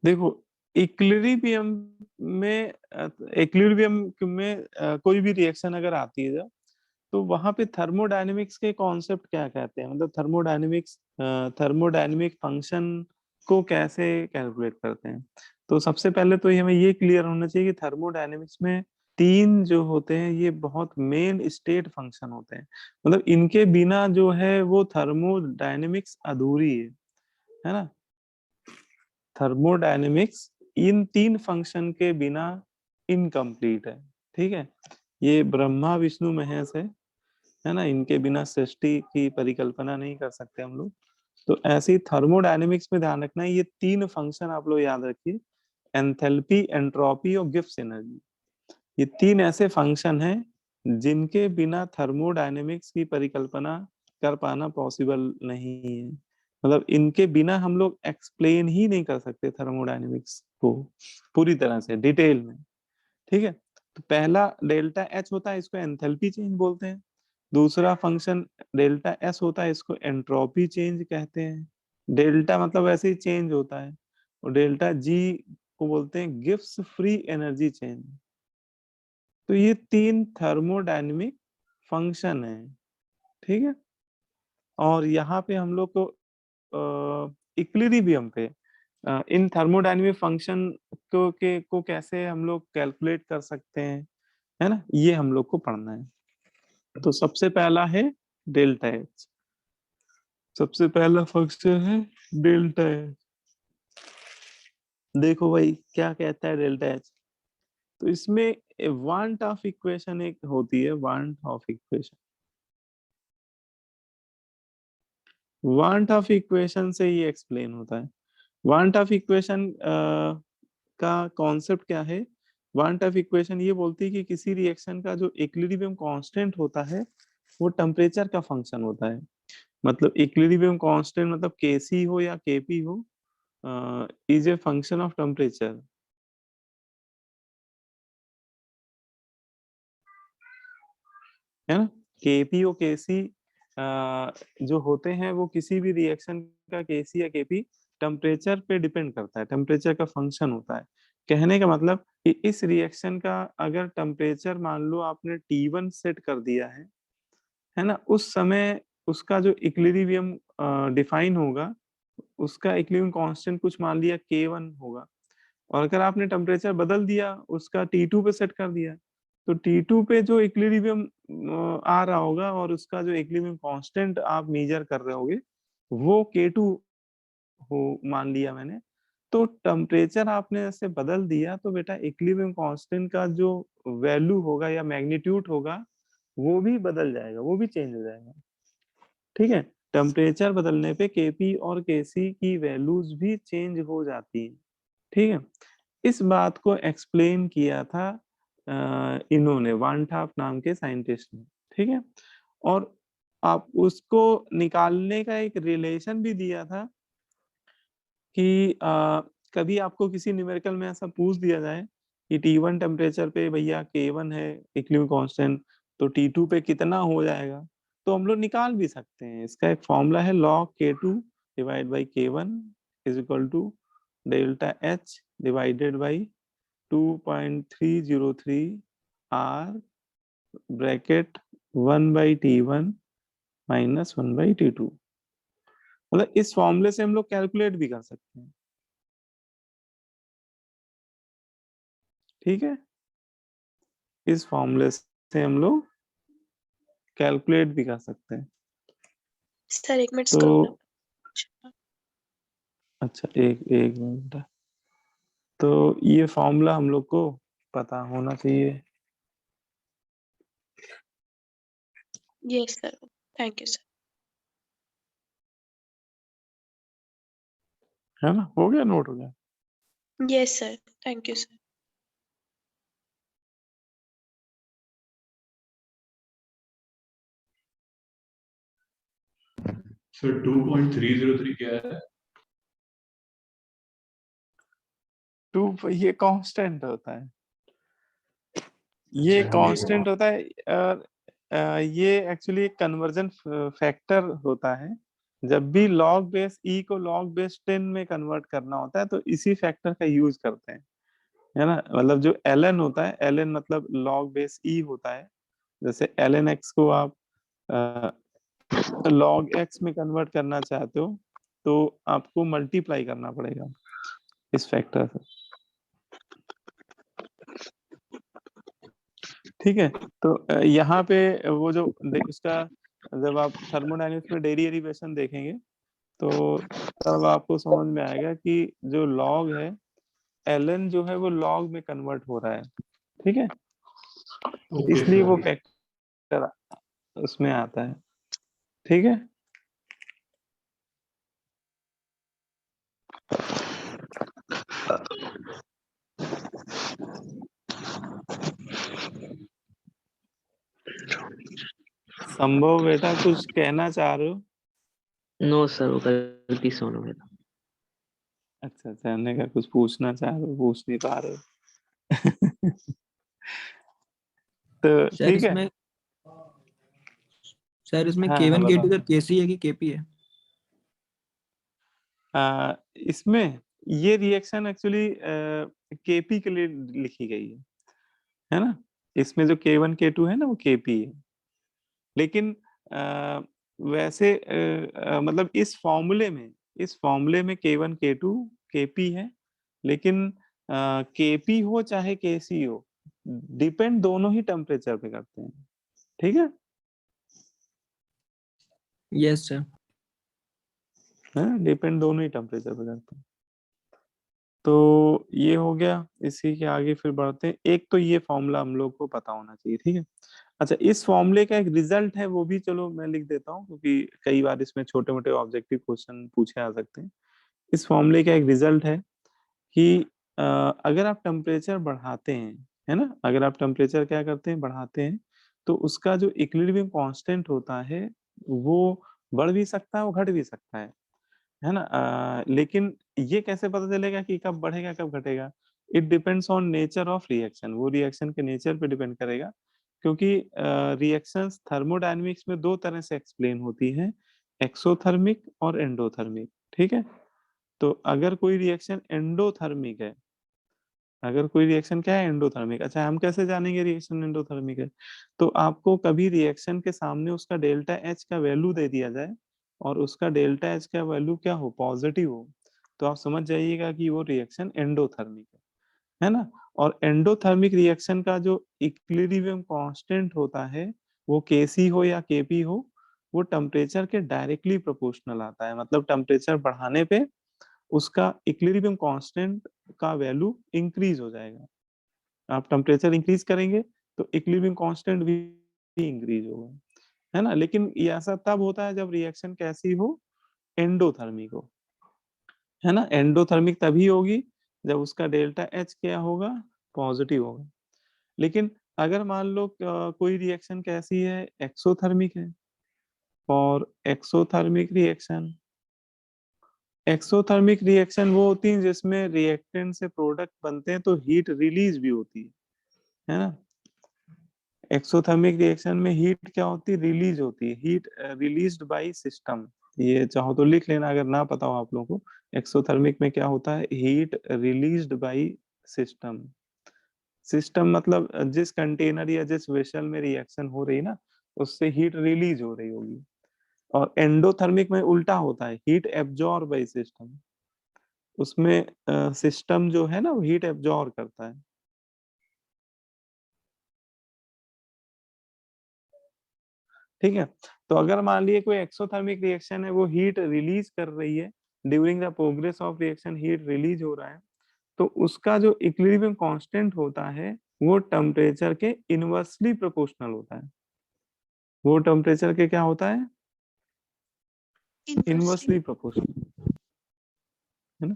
देखो इक्विलिब्रियम में कोई भी रिएक्शन अगर आती है जब, तो वहां पे थर्मोडायनेमिक्स के कॉन्सेप्ट क्या कहते हैं, मतलब थर्मोडायनेमिक फंक्शन को कैसे कैलकुलेट करते हैं। तो सबसे पहले तो हमें ये क्लियर होना चाहिए कि थर्मोडायनेमिक्स में तीन जो होते हैं ये बहुत मेन स्टेट फंक्शन होते हैं, मतलब इनके बिना जो है वो थर्मोडायनेमिक्स अधूरी है ना। थर्मोडायनेमिक्स इन तीन फंक्शन के बिना इनकम्प्लीट है, ठीक है, ये ब्रह्मा विष्णु महेश है ना, इनके बिना सृष्टि की परिकल्पना नहीं कर सकते हम लोग। तो ऐसे ही थर्मोडायनेमिक्स में ध्यान रखना है, ये तीन फंक्शन आप लोग याद रखिए, एंथैल्पी, एंट्रोपी और गिब्स एनर्जी, ये तीन ऐसे फंक्शन हैं जिनके बिना थर्मोडायनेमिक्स की परिकल्पना कर पाना पॉसिबल नहीं है, मतलब इनके बिना हम लोग एक्सप्लेन ही नहीं कर सकते थर्मोडायनेमिक्स को पूरी तरह से डिटेल में, ठीक है। तो पहला डेल्टा एच होता है, इसको एंथैल्पी चेंज बोलते हैं। दूसरा फंक्शन डेल्टा एस होता है, इसको एंट्रोपी चेंज कहते हैं, डेल्टा मतलब ऐसे ही चेंज होता है, और डेल्टा जी को बोलते हैं गिब्स फ्री एनर्जी चेंज। तो ये तीन थर्मोडायनेमिक फंक्शन है, ठीक है। और यहाँ पे हम लोग को इक्विलिब्रियम पे इन थर्मोडायनेमिक फंक्शन को कैसे हम लोग कैलकुलेट कर सकते हैं, है ना, ये हम लोग को पढ़ना है। तो सबसे पहला है डेल्टा एच, सबसे पहला फंक्शन है डेल्टा एच। देखो भाई क्या कहता है डेल्टा एच, तो इसमें वांट ऑफ इक्वेशन एक होती है, want of equation, want of equation से ये एक्सप्लेन होता है। वांट ऑफ इक्वेशन का कॉन्सेप्ट क्या है, वांट ऑफ इक्वेशन ये बोलती है कि किसी रिएक्शन का जो इक्विलिब्रियम कांस्टेंट होता है वो टेम्परेचर का फंक्शन होता है, मतलब इक्विलिब्रियम कांस्टेंट मतलब केसी हो या केपी हो, is a function of temperature, है ना। Kp और Kc जो होते हैं वो किसी भी रिएक्शन का Kc या Kp टेम्परेचर पे डिपेंड करता है, टेम्परेचर का फंक्शन होता है। कहने का मतलब कि इस रिएक्शन का अगर टेम्परेचर मान लो आपने T1 सेट कर दिया है ना, उस समय उसका जो इक्विलिब्रियम डिफाइन होगा, उसका इक्विलिब्रियम कांस्टेंट कुछ मान लिया K1 होगा, और अगर आपने टेम्परेचर बदल दिया, उसका T2 पे सेट कर दिया, तो T2 पे जो इक्विलिब्रियम आ रहा होगा और उसका जो इक्विलिब्रियम कांस्टेंट आप मेजर कर रहे होगे वो K2 हो मान लिया मैंने। तो टेम्परेचर आपने ऐसे बदल दिया तो बेटा इक्विलिब्रियम कांस्टेंट का जो वैल्यू होगा या मैग्नीट्यूड होगा वो भी बदल जाएगा, वो भी चेंज हो जाएगा। ठीक है, टेम्परेचर बदलने पे Kp और Kc की वैल्यूज भी चेंज हो जाती है। ठीक है, इस बात को एक्सप्लेन किया था इन्होंने, वान थाप नाम के साइंटिस्ट ने। ठीक है, और आप उसको निकालने का एक रिलेशन भी दिया था कि कभी आपको किसी न्यूमेरिकल में ऐसा पूछ दिया जाए कि T1 टेम्परेचर पे भैया K1 है इक्विलिब्रियम कांस्टेंट, तो T2 पे कितना हो जाएगा, तो हम लोग निकाल भी सकते हैं। इसका एक फॉर्मूला है log K2 divide by K1 is equal to delta H divided by 2.303 R bracket 1 by T1 minus 1 by T2। मतलब इस फॉर्मूले से हम लोग कैलकुलेट भी कर सकते हैं। ठीक है, इस फॉर्मूले से हम लोग कैलकुलेट भी कर सकते हैं। सर एक मिनट तो स्क्रॉल। अच्छा, एक एक मिनट। तो ये फॉर्मूला हम लोग को पता होना चाहिए। Yes sir, thank you sir. है ना, हो गया, नोट हो गया। Yes sir, thank you sir. Sir 2.303 क्या है? ये कांस्टेंट होता है, ये अच्छा, कांस्टेंट होता है। और ये एक्चुअली कन्वर्जन फैक्टर होता है। जब भी लॉग बेस ई को लॉग बेस 10 में कन्वर्ट करना होता है तो इसी फैक्टर का यूज करते हैं, है ना। मतलब जो ln होता है, ln मतलब लॉग बेस ई होता है। जैसे ln x को आप log x में कन्वर्ट करना चाहते हो तो आपको मल्टीप्लाई करना पड़ेगा इस फैक्टर से। ठीक है, तो यहाँ पे वो जो उसका जब आप थर्मोडायनेमिक्स में डेरिवेशन देखेंगे तो तब आपको समझ में आएगा कि जो लॉग है, ln जो है वो लॉग में कन्वर्ट हो रहा है। ठीक है, ओके इसलिए वो सर। फैक्टर उसमें आता है। ठीक है, संभव बेटा कुछ कहना चाह रहे हो? नो सर, वो गलती से होना था। अच्छा, जानने का कुछ पूछना चाह रहे हो, पूछ नहीं पा रहे हो। तो सर ठीक है, इसमें हाँ हाँ K1 K2 बताओ। सर KC है कि KP है? इसमें ये रिएक्शन एक्चुअली केपी के लिए लिखी गई है ना। इसमें जो K1 K2 है ना वो केपी है, लेकिन वैसे मतलब इस फॉर्मूले में K1 K2 केपी है, लेकिन केपी हो चाहे केसी हो, डिपेंड दोनों ही टेम्परेचर पे करते हैं। ठीक है, यस सर। डिपेंड दोनों ही टेम्परेचर पे करते हैं। तो ये हो गया, इसी के आगे फिर बढ़ते हैं। एक तो ये फॉर्मूला हम लोग को पता होना चाहिए। ठीक है, अच्छा, इस फॉर्मूले का एक रिजल्ट है, वो भी चलो मैं लिख देता हूँ क्योंकि कई बार इसमें छोटे मोटे ऑब्जेक्टिव क्वेश्चन पूछे आ सकते हैं। इस फॉर्मूले का एक रिजल्ट है कि अगर आप टेम्परेचर बढ़ाते हैं, है ना, अगर आप टेम्परेचर क्या करते हैं, बढ़ाते हैं, तो उसका जो इक्विलिब्रियम कांस्टेंट होता है वो बढ़ भी सकता है, वो घट भी सकता है ना। लेकिन ये कैसे पता चलेगा कि कब बढ़ेगा कब घटेगा? It depends on nature of reaction, वो रिएक्शन के नेचर पे डिपेंड करेगा क्योंकि रिएक्शंस थर्मोडायनेमिक्स में दो तरह से एक्सप्लेन होती हैं, एक्सोथर्मिक और एंडोथर्मिक। ठीक है, तो अगर कोई रिएक्शन एंडोथर्मिक है, अगर कोई रिएक्शन क्या है, एंडोथर्मिक, अच्छा हम कैसे जानेंगे रिएक्शन एंडोथर्मिक है? तो आपको कभी रिएक्शन के सामने उसका डेल्टा एच का वैल्यू दे दिया जाए और उसका डेल्टा एच का वैल्यू क्या हो, पॉजिटिव हो, तो आप समझ जाइएगा कि वो रिएक्शन एंडोथर्मिक है ना। और एंडोथर्मिक रिएक्शन का जो इक्विलिब्रियम कांस्टेंट होता है, वो Kc हो या Kp हो, वो टेम्परेचर के डायरेक्टली प्रोपोर्शनल आता है। मतलब टेम्परेचर बढ़ाने पे उसका इक्विलिब्रियम कांस्टेंट का वैल्यू इंक्रीज हो जाएगा। आप टेम्परेचर इंक्रीज करेंगे तो इक्विलिब्रियम कांस्टेंट भी इंक्रीज होगा, है ना। लेकिन ये ऐसा तब होता है जब रिएक्शन कैसी हो, एंडोथर्मिक हो, है ना। एंडोथर्मिक तभी होगी जब उसका डेल्टा एच क्या होगा, पॉजिटिव होगा। लेकिन अगर मान लो कोई रिएक्शन कैसी है, एक्सोथर्मिक है, और एक्सोथर्मिक रिएक्शन वो होती है जिसमें रिएक्टेंट से प्रोडक्ट बनते हैं तो हीट रिलीज भी होती है ना। एक्सोथर्मिक रिएक्शन में हीट क्या होती है, रिलीज होती है, हीट रिलीज्ड बाय सिस्टम। ये चाहो तो लिख लेना अगर ना पता हो आप लोगों को। एक्सोथर्मिक में क्या होता है, heat released by system. System मतलब जिस कंटेनर या जिस वेसल में रिएक्शन हो रही है ना, उससे हीट रिलीज हो रही होगी। और एंडोथर्मिक में उल्टा होता है, हीट एब्जॉर्ब बाय सिस्टम। उसमें सिस्टम जो है ना वो हीट एब्जॉर्ब करता है। ठीक है, तो अगर मान लिए कोई एक्सोथर्मिक रिएक्शन है, वो हीट रिलीज कर रही है, during the progress of reaction heat release हो रहा है, तो उसका जो इक्विलिब्रियम कांस्टेंट होता है वो टेम्परेचर के इनवर्सली प्रोपोर्शनल होता है। वो टेम्परेचर के क्या होता है, इनवर्सली प्रोपोर्शनल, है ना।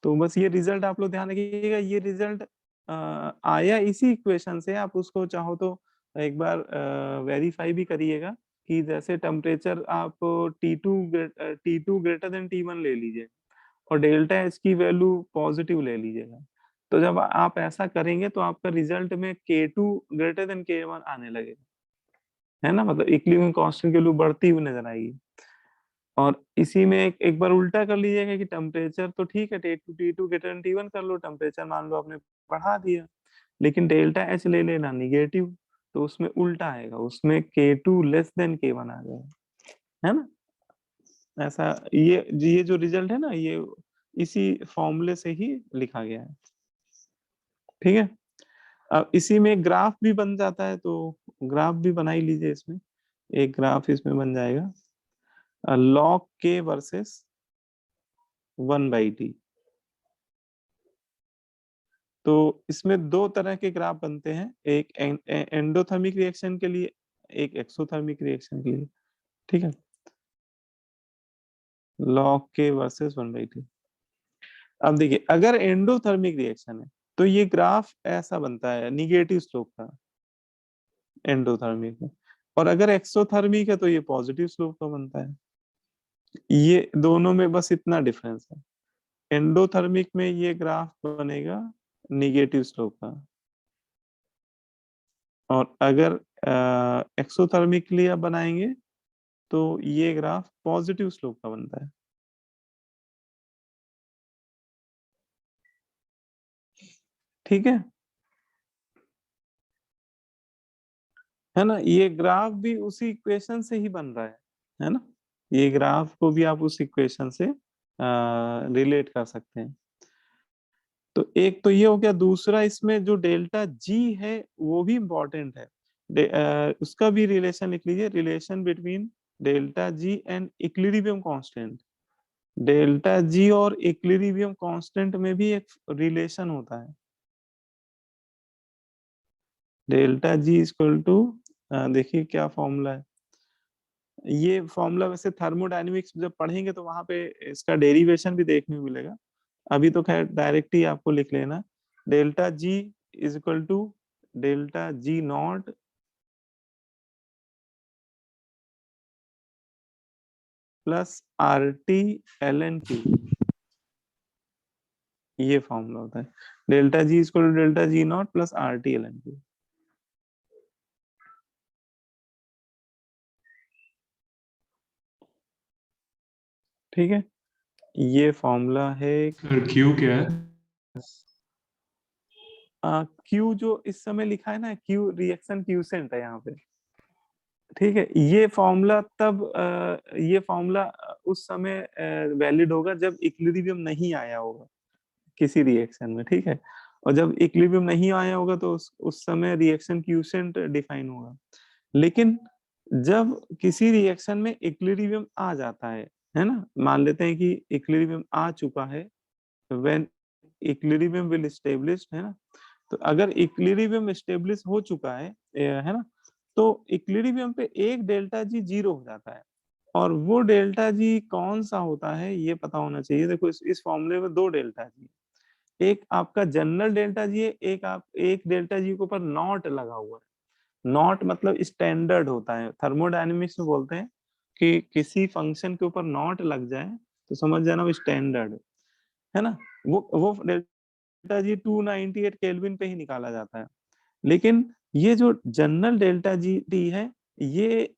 तो बस ये रिजल्ट आप लोग ध्यान रखिएगा। ये रिजल्ट आया इसी इक्वेशन से, आप उसको चाहो तो एक बार वेरीफाई भी करिएगा कि जैसे टेम्परेचर आप T2 ग्रेटर देन T1 ले लीजिए और डेल्टा एच की वैल्यू पॉजिटिव ले लीजिएगा। तो जब आप ऐसा करेंगे तो आपका रिजल्ट में K2 ग्रेटर देन K1 आने लगेगा, है ना। मतलब इक्विलिब्रियम कांस्टेंट की वैल्यू बढ़ती हुई नजर आएगी। और इसी में एक बार उल्टा कर लीजिएगा कि टेम्परेचर तो ठीक है, T2 ग्रेटर देन T1 कर लो, टेम्परेचर मान लो आपने बढ़ा दिया, लेकिन डेल्टा एच ले लेना निगेटिव, तो उसमें उल्टा आएगा, उसमें K2 लेस देन K1 आ जाएगा, है ना। ऐसा ये जो रिजल्ट है ना, ये इसी फॉर्मूले से ही लिखा गया है। ठीक है, अब इसी में ग्राफ भी बन जाता है, तो ग्राफ भी बना ही लीजिए। इसमें एक ग्राफ इसमें बन जाएगा, लॉग K वर्सेस 1/T। तो इसमें दो तरह के ग्राफ बनते हैं, एक एंडोथर्मिक रिएक्शन के लिए, एक एक्सोथर्मिक रिएक्शन के लिए। ठीक है, लॉग K वर्सेस 1/T। अब देखिए, अगर एंडोथर्मिक रिएक्शन है तो ये ग्राफ ऐसा बनता है, निगेटिव स्लोप का, एंडोथर्मिक में। और अगर एक्सोथर्मिक है तो ये पॉजिटिव स्लोप का बनता है। ये दोनों में बस इतना डिफरेंस है, एंडोथर्मिक में ये ग्राफ बनेगा निगेटिव स्लोप का, और अगर एक्सोथर्मिक के लिए आप बनाएंगे तो ये ग्राफ पॉजिटिव स्लोप का बनता है। ठीक है ना। ये ग्राफ भी उसी इक्वेशन से ही बन रहा है ना। ये ग्राफ को भी आप उस इक्वेशन से रिलेट कर सकते हैं। तो एक तो ये हो गया, दूसरा इसमें जो डेल्टा जी है वो भी इम्पोर्टेंट है। उसका भी रिलेशन लिख लीजिए, relation between delta G and equilibrium constant. Delta G और इक्विलिब्रियम कांस्टेंट में भी एक रिलेशन होता है। डेल्टा जी इक्वल टू, देखिए क्या फॉर्मूला है। ये फॉर्मूला वैसे थर्मोडायनेमिक्स जब पढ़ेंगे तो वहां पे इसका डेरिवेशन भी देखने को मिलेगा। अभी तो खैर डायरेक्ट ही आपको लिख लेना, delta G is equal to delta G not plus R T L N Q. ये फॉर्मूला होता है, delta G is equal to delta G not plus R T L N Q. ठीक है, ये फॉर्मूला है। सर क्यू क्या है? Q जो इस समय लिखा है ना, क्यू रिएक्शन क्यूसेंट है यहाँ पे। ठीक है, ये फॉर्मूला उस समय वैलिड होगा जब इक्विलिब्रियम नहीं आया होगा किसी रिएक्शन में। ठीक है, और जब इक्विलिब्रियम नहीं आया होगा तो उस समय रिएक्शन क्यूसेंट डिफाइन होगा। लेकिन जब किसी रिएक्शन में इक्विलिब्रियम आ जाता है ना, मान लेते हैं कि इक्विलिब्रियम आ चुका है, व्हेन इक्विलिब्रियम विल एस्टेब्लिश्ड, है ना। तो अगर इक्विलिब्रियम एस्टेब्लिश हो चुका है ना, तो इक्विलिब्रियम पे एक डेल्टा जी 0 हो जाता है। और वो डेल्टा जी कौन सा होता है ये पता होना चाहिए। देखो इस फॉर्मूले में 2 डेल्टा जी, एक आपका जनरल डेल्टा जी है, एक डेल्टा जी के ऊपर नॉट लगा हुआ है। नॉट मतलब स्टैंडर्ड होता है, थर्मोडायनेमिक्स में बोलते हैं कि किसी फंक्शन के ऊपर नॉट लग जाए तो समझ जाना वो स्टैंडर्ड है ना। वो डेल्टा जी 298 केल्विन पे ही निकाला जाता है। लेकिन ये जो जनरल डेल्टा जी टी है, ये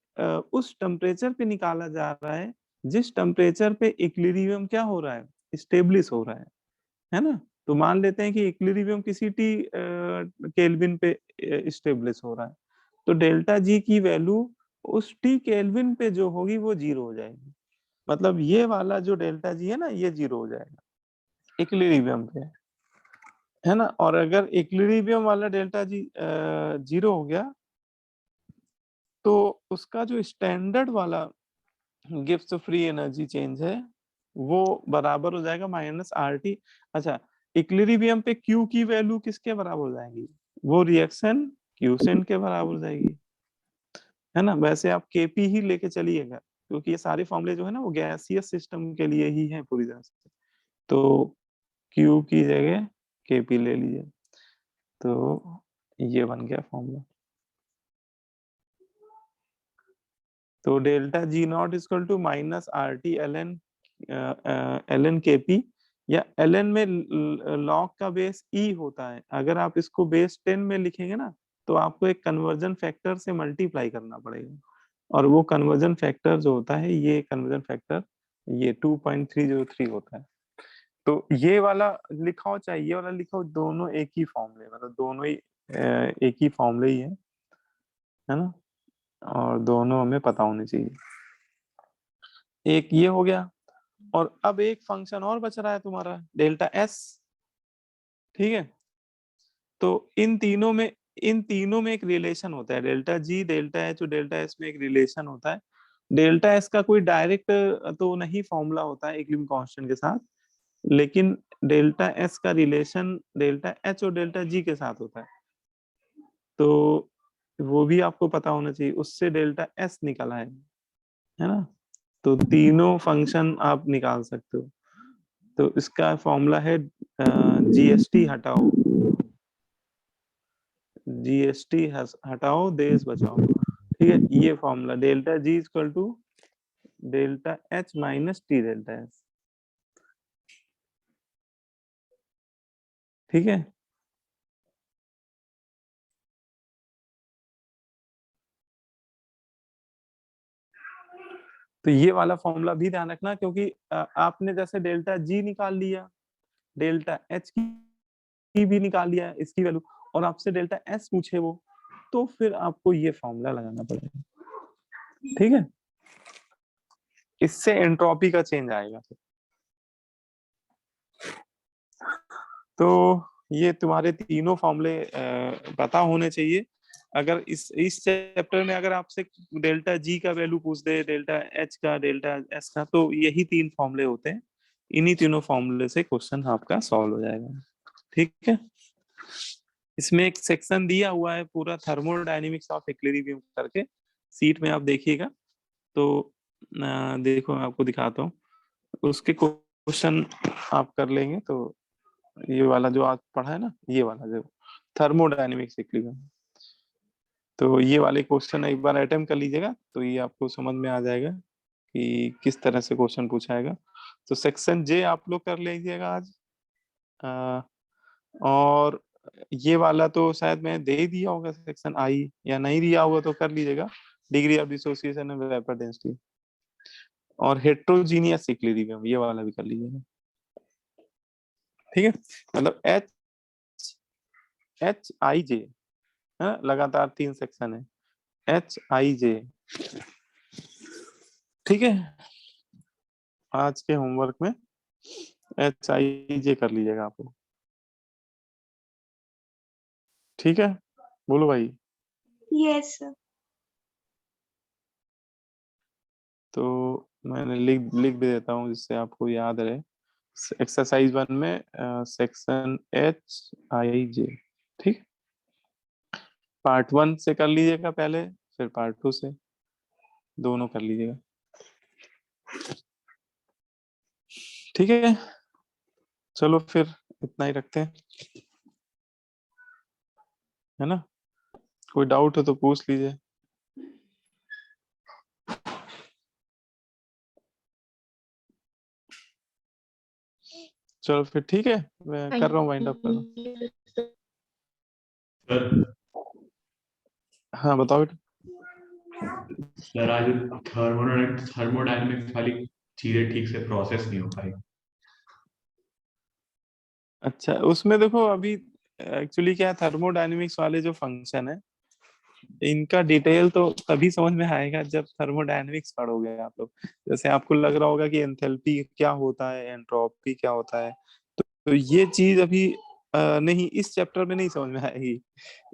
उस टेम्परेचर पे निकाला जा रहा है जिस टेम्परेचर पे इक्विलिब्रियम क्या हो रहा है, स्टेब्लिश हो रहा है ना। तो मान लेते हैं कि इक्विलिब्रियम किसी टी केल्विन पे स्टेब्लिश हो रहा है, तो डेल्टा जी की वैल्यू उस टी केल्विन पे जो होगी वो 0 हो जाएगी। मतलब ये वाला जो डेल्टा जी है ना, ये 0 हो जाएगा इक्विलिब्रियम पे, है ना। और अगर इक्विलिब्रियम वाला डेल्टा जी 0 हो गया तो उसका जो स्टैंडर्ड वाला गिब्स फ्री एनर्जी चेंज है वो बराबर हो जाएगा -RT। अच्छा, इक्विलिब्रियम पे Q की वैल्यू किसके बराबर हो जाएगी, वो रिएक्शन क्यूसेंट के बराबर हो जाएगी, है ना। वैसे आप Kp ही लेके चलिएगा क्योंकि ये सारे फॉर्मूले जो है ना वो गैसियस सिस्टम के लिए ही है पूरी तरह से। तो Q की जगह Kp ले लीजिए, तो ये बन गया फॉर्मूला। तो delta G not equal to -RT ln Kp, या ln में लॉग का बेस e होता है। अगर आप इसको बेस 10 में लिखेंगे ना तो आपको एक कन्वर्जन फैक्टर से मल्टीप्लाई करना पड़ेगा, और वो कन्वर्जन फैक्टर जो होता है, ये कन्वर्जन फैक्टर ये 2.303 होता है। तो ये वाला लिखा हो चाहे ये वाला लिखा हो, दोनों एक ही फॉर्मूले, मतलब दोनों ही एक ही फॉर्मूले ही है ना। और दोनों हमें पता होने चाहिए। एक ये हो गया, और अब एक फंक्शन और बच रहा है तुम्हारा डेल्टा एस। ठीक है, तो इन तीनों में एक रिलेशन होता है, डेल्टा जी, डेल्टा एच और डेल्टा एस में एक रिलेशन होता है। डेल्टा एस का कोई डायरेक्ट तो नहीं फॉर्मूला होता है इक्विलिब्रियम कांस्टेंट के साथ, लेकिन डेल्टा एस का रिलेशन डेल्टा एच और डेल्टा जी के साथ होता है। तो वो भी आपको पता होना चाहिए, उससे डेल्टा एस निकला है ना। तो तीनों फंक्शन आप निकाल सकते हो। तो इसका फॉर्मूला है जीएसटी हटाओ, जीएसटी हटाओ देश बचाओ। ठीक है, ये formula delta G equal to delta H minus T delta S. ठीक है, तो ये वाला फॉर्मूला भी ध्यान रखना, क्योंकि आपने जैसे डेल्टा जी निकाल लिया, डेल्टा एच की भी निकाल लिया इसकी वैल्यू, और आपसे डेल्टा एस पूछे वो, तो फिर आपको ये फॉर्मूला लगाना पड़ेगा। ठीक है, इससे एंट्रोपी का चेंज आएगा। तो ये तुम्हारे तीनों फॉर्मूले पता होने चाहिए। अगर इस चैप्टर में अगर आपसे डेल्टा जी का वैल्यू पूछ दे, डेल्टा एच का, डेल्टा एस का, तो यही 3 फॉर्मूले होते हैं। इन्हीं तीनों फॉर्मूले से क्वेश्चन आपका सॉल्व हो जाएगा। ठीक है, इसमें एक सेक्शन दिया हुआ है पूरा थर्मोडायनेमिक्स ऑफ इक्विलिब्रियम करके, सीट में आप देखिएगा। तो देखो मैं आपको दिखाता हूँ, उसके क्वेश्चन आप कर लेंगे। तो ये वाला जो आज पढ़ा है ना, ये वाला जो थर्मोडायनेमिक्स इक्विलिब्रियम, तो ये वाले क्वेश्चन एक बार अटेम्प्ट कर लीजिएगा, तो ये आपको समझ में आ जाएगा कि किस तरह से क्वेश्चन पूछाएगा। तो सेक्शन जे आप लोग कर लीजिएगा आज, और ये वाला तो शायद मैं दे ही दिया होगा सेक्शन आई, या नहीं दिया होगा तो कर लीजिएगा, degree of dissociation and vapour density. और हेट्रोजीनियस इक्विलिब्रियम ये वाला भी कर लीजिएगा। ठीक है, मतलब एच आई जे है, लगातार 3 सेक्शन है, एच आई जे। ठीक है, आज के होमवर्क में एच आई जे कर लीजिएगा आप लोग। ठीक है, बोलो भाई। Yes sir. तो मैंने लिख लिख भी देता हूँ जिससे आपको याद रहे। एक्सरसाइज 1 में सेक्शन एच आई जे। ठीक, पार्ट 1 से कर लीजिएगा पहले, फिर पार्ट 2 से, दोनों कर लीजिएगा। ठीक है, चलो फिर इतना ही रखते हैं, है ना। कोई डाउट हो तो पूछ लीजिए। चलो फिर ठीक है, मैं कर रहा हूँ, वाइंड अप कर रहा हूँ। सर हाँ बताओ बेटा। सर आज थर्मोडायनेमिक्स वाली चीजें ठीक से प्रोसेस नहीं हो पाई। अच्छा, उसमें देखो अभी एक्चुअली क्या है, थर्मोडायनेमिक्स वाले जो फंक्शन है इनका डिटेल तो तभी समझ में आएगा जब थर्मोडायनेमिक्स पढ़ोगे आप लोग। जैसे आपको लग रहा होगा कि एंथैल्पी क्या होता है, एंट्रोपी क्या होता है, तो ये चीज अभी नहीं, इस चैप्टर में नहीं समझ में आएगी।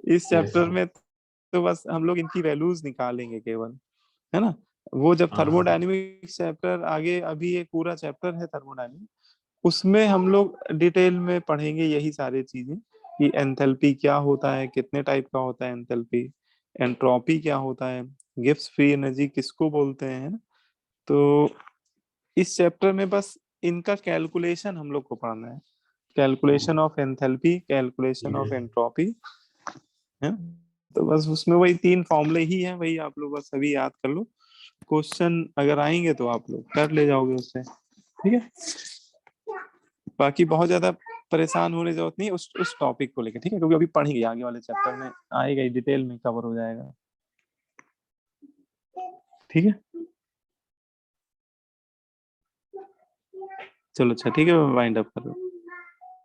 इस चैप्टर में तो बस हम लोग इनकी वैल्यूज निकालेंगे केवल, है ना। वो जब हाँ। थर्मोडायनेमिक्स चैप्टर आगे, अभी एक पूरा चैप्टर है थर्मोडायनेमिक्स, उसमें हम लोग डिटेल में पढ़ेंगे यही सारी चीजें कि एंथैल्पी क्या होता है, कितने टाइप का होता है एंथैल्पी, एंट्रोपी क्या होता है, गिब्स फ्री एनर्जी किसको बोलते हैं, है ना। तो इस चैप्टर में बस इनका कैलकुलेशन हम लोग को पढ़ना है, calculation of enthalpy, calculation of entropy, है। तो बस उसमें वही 3 फॉर्मूले ही हैं, वही आप लोग बस अभी याद कर लो। क्वेश्चन अगर आएंगे तो आप लोग कर ले जाओगे उससे। ठीक है, बाकी बहुत ज्यादा परेशान होने की जरूरत नहीं उस टॉपिक को लेकर। ठीक है, क्योंकि अभी पढ़ेंगे, आगे वाले चैप्टर में आएगा ही, डिटेल में कवर हो जाएगा। ठीक है, चलो अच्छा, ठीक है, वाइंड अप करो।